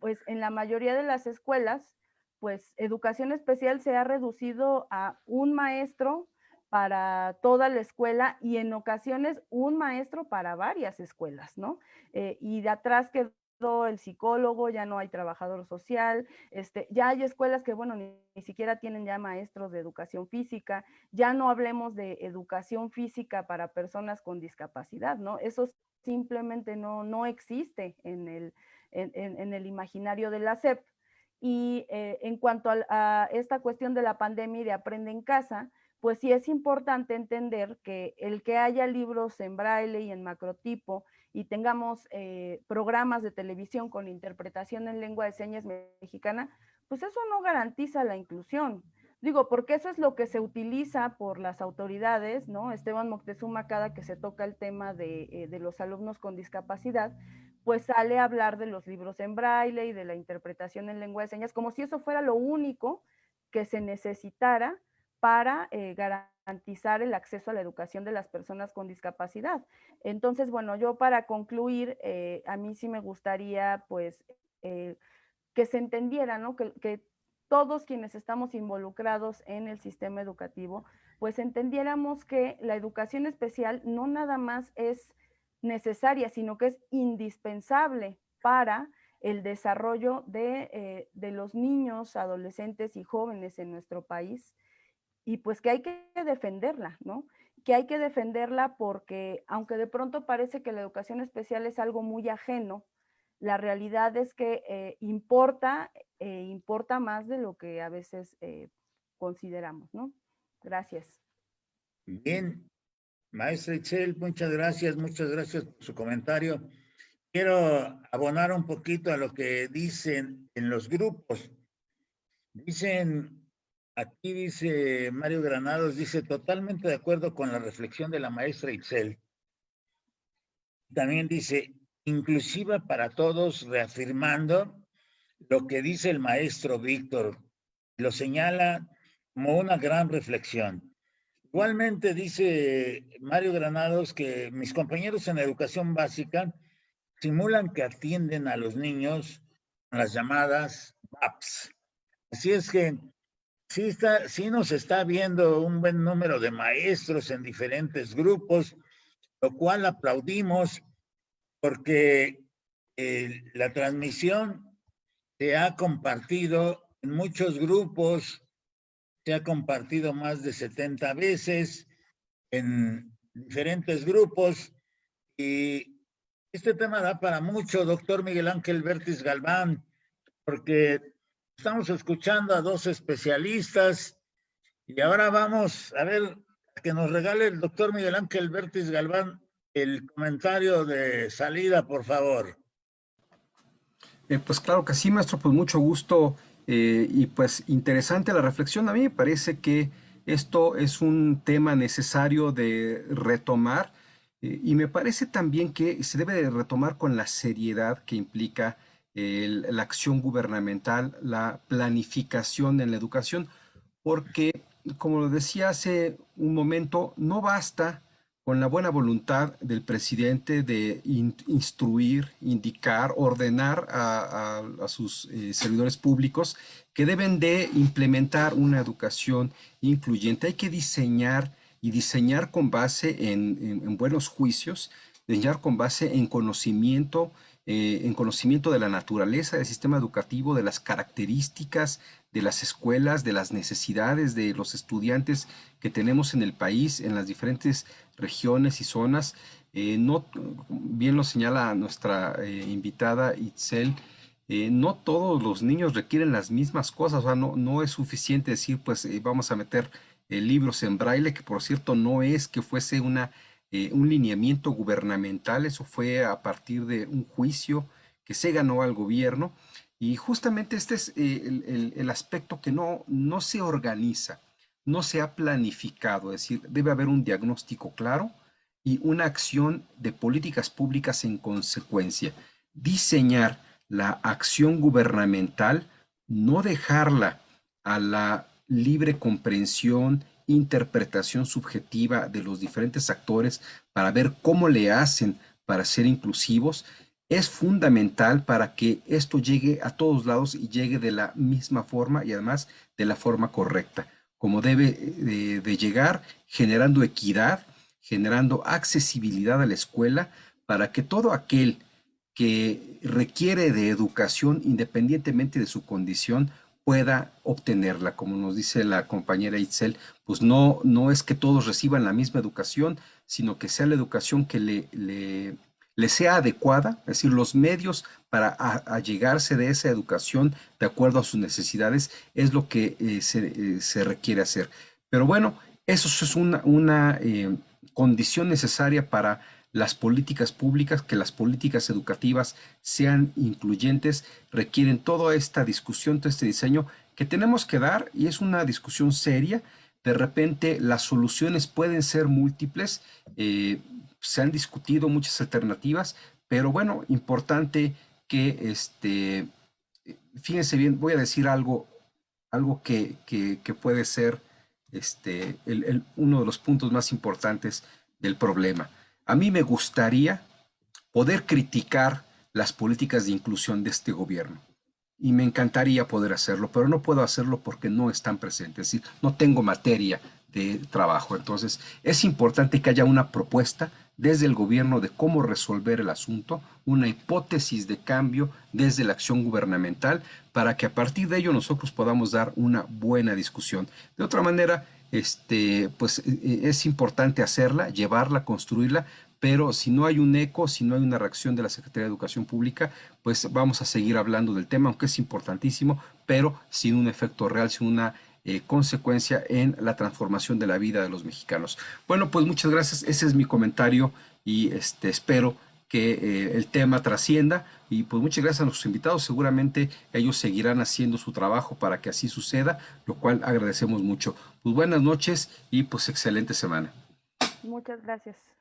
pues en la mayoría de las escuelas, pues educación especial se ha reducido a un maestro para toda la escuela y en ocasiones un maestro para varias escuelas, ¿no? Y de atrás quedó el psicólogo, ya no hay trabajador social, ya hay escuelas que, bueno, ni siquiera tienen ya maestros de educación física, ya no hablemos de educación física para personas con discapacidad, ¿no? Eso simplemente no existe en el imaginario de la SEP. Y en cuanto a esta cuestión de la pandemia y de aprende en casa, pues sí es importante entender que el que haya libros en braille y en macrotipo y tengamos programas de televisión con interpretación en lengua de señas mexicana, pues eso no garantiza la inclusión. Digo, porque eso es lo que se utiliza por las autoridades, ¿no? Esteban Moctezuma, cada que se toca el tema de los alumnos con discapacidad, pues sale a hablar de los libros en braille y de la interpretación en lengua de señas, como si eso fuera lo único que se necesitara para garantizar el acceso a la educación de las personas con discapacidad. Entonces, bueno, yo para concluir, a mí sí me gustaría, pues, que se entendiera, ¿no? Que todos quienes estamos involucrados en el sistema educativo, pues entendiéramos que la educación especial no nada más es necesaria, sino que es indispensable para el desarrollo de los niños, adolescentes y jóvenes en nuestro país, y pues que hay que defenderla, ¿no? Que hay que defenderla porque aunque de pronto parece que la educación especial es algo muy ajeno, la realidad es que importa más de lo que a veces consideramos, ¿no? Gracias. Bien, maestra Itzel, muchas gracias por su comentario. Quiero abonar un poquito a lo que dicen en los grupos. Dicen, aquí dice Mario Granados, dice, totalmente de acuerdo con la reflexión de la maestra Itzel. También dice, inclusiva para todos, reafirmando lo que dice el maestro Víctor. Lo señala como una gran reflexión. Igualmente dice Mario Granados que mis compañeros en educación básica simulan que atienden a los niños con las llamadas VAPS. Así es que sí nos está viendo un buen número de maestros en diferentes grupos, lo cual aplaudimos porque la transmisión se ha compartido en muchos grupos, se ha compartido más de 70 veces en diferentes grupos y este tema da para mucho, doctor Miguel Ángel Vértiz Galván, porque estamos escuchando a dos especialistas y ahora vamos a ver que nos regale el doctor Miguel Ángel Vértiz Galván el comentario de salida, por favor. Pues claro que sí, maestro, pues mucho gusto y pues interesante la reflexión. A mí me parece que esto es un tema necesario de retomar y me parece también que se debe de retomar con la seriedad que implica la acción gubernamental, la planificación en la educación, porque como lo decía hace un momento, no basta con la buena voluntad del presidente de instruir, indicar, ordenar a sus servidores públicos que deben de implementar una educación incluyente. Hay que diseñar y diseñar con base en buenos juicios, diseñar con base en conocimiento de la naturaleza del sistema educativo, de las características de las escuelas, de las necesidades de los estudiantes que tenemos en el país, en las diferentes regiones y zonas. No, bien lo señala nuestra invitada Itzel, no todos los niños requieren las mismas cosas, o sea, no es suficiente decir, pues vamos a meter libros en braille, que por cierto no es que fuese un lineamiento gubernamental, eso fue a partir de un juicio que se ganó al gobierno. Y justamente este es el aspecto que no se organiza, no se ha planificado, es decir, debe haber un diagnóstico claro y una acción de políticas públicas en consecuencia. Diseñar la acción gubernamental, no dejarla a la libre comprensión, interpretación subjetiva de los diferentes actores para ver cómo le hacen para ser inclusivos, es fundamental para que esto llegue a todos lados y llegue de la misma forma y además de la forma correcta, como debe de llegar, generando equidad, generando accesibilidad a la escuela para que todo aquel que requiere de educación independientemente de su condición pueda obtenerla. Como nos dice la compañera Itzel, pues no es que todos reciban la misma educación, sino que sea la educación que le sea adecuada, es decir, los medios para allegarse de esa educación de acuerdo a sus necesidades es lo que se requiere hacer. Pero bueno, eso es una condición necesaria para las políticas públicas, que las políticas educativas sean incluyentes, requieren toda esta discusión, todo este diseño que tenemos que dar y es una discusión seria. De repente las soluciones pueden ser múltiples, se han discutido muchas alternativas, pero bueno, importante que, fíjense bien, voy a decir algo que puede ser uno de los puntos más importantes del problema. A mí me gustaría poder criticar las políticas de inclusión de este gobierno y me encantaría poder hacerlo, pero no puedo hacerlo porque no están presentes, es decir, no tengo materia de trabajo. Entonces, es importante que haya una propuesta desde el gobierno de cómo resolver el asunto, una hipótesis de cambio desde la acción gubernamental para que a partir de ello nosotros podamos dar una buena discusión. De otra manera, pues es importante hacerla, llevarla, construirla, pero si no hay un eco, si no hay una reacción de la Secretaría de Educación Pública, pues vamos a seguir hablando del tema, aunque es importantísimo, pero sin un efecto real, sin una consecuencia en la transformación de la vida de los mexicanos. Bueno, pues muchas gracias, ese es mi comentario y espero que el tema trascienda y pues muchas gracias a nuestros invitados, seguramente ellos seguirán haciendo su trabajo para que así suceda, lo cual agradecemos mucho. Pues buenas noches y pues excelente semana. Muchas gracias.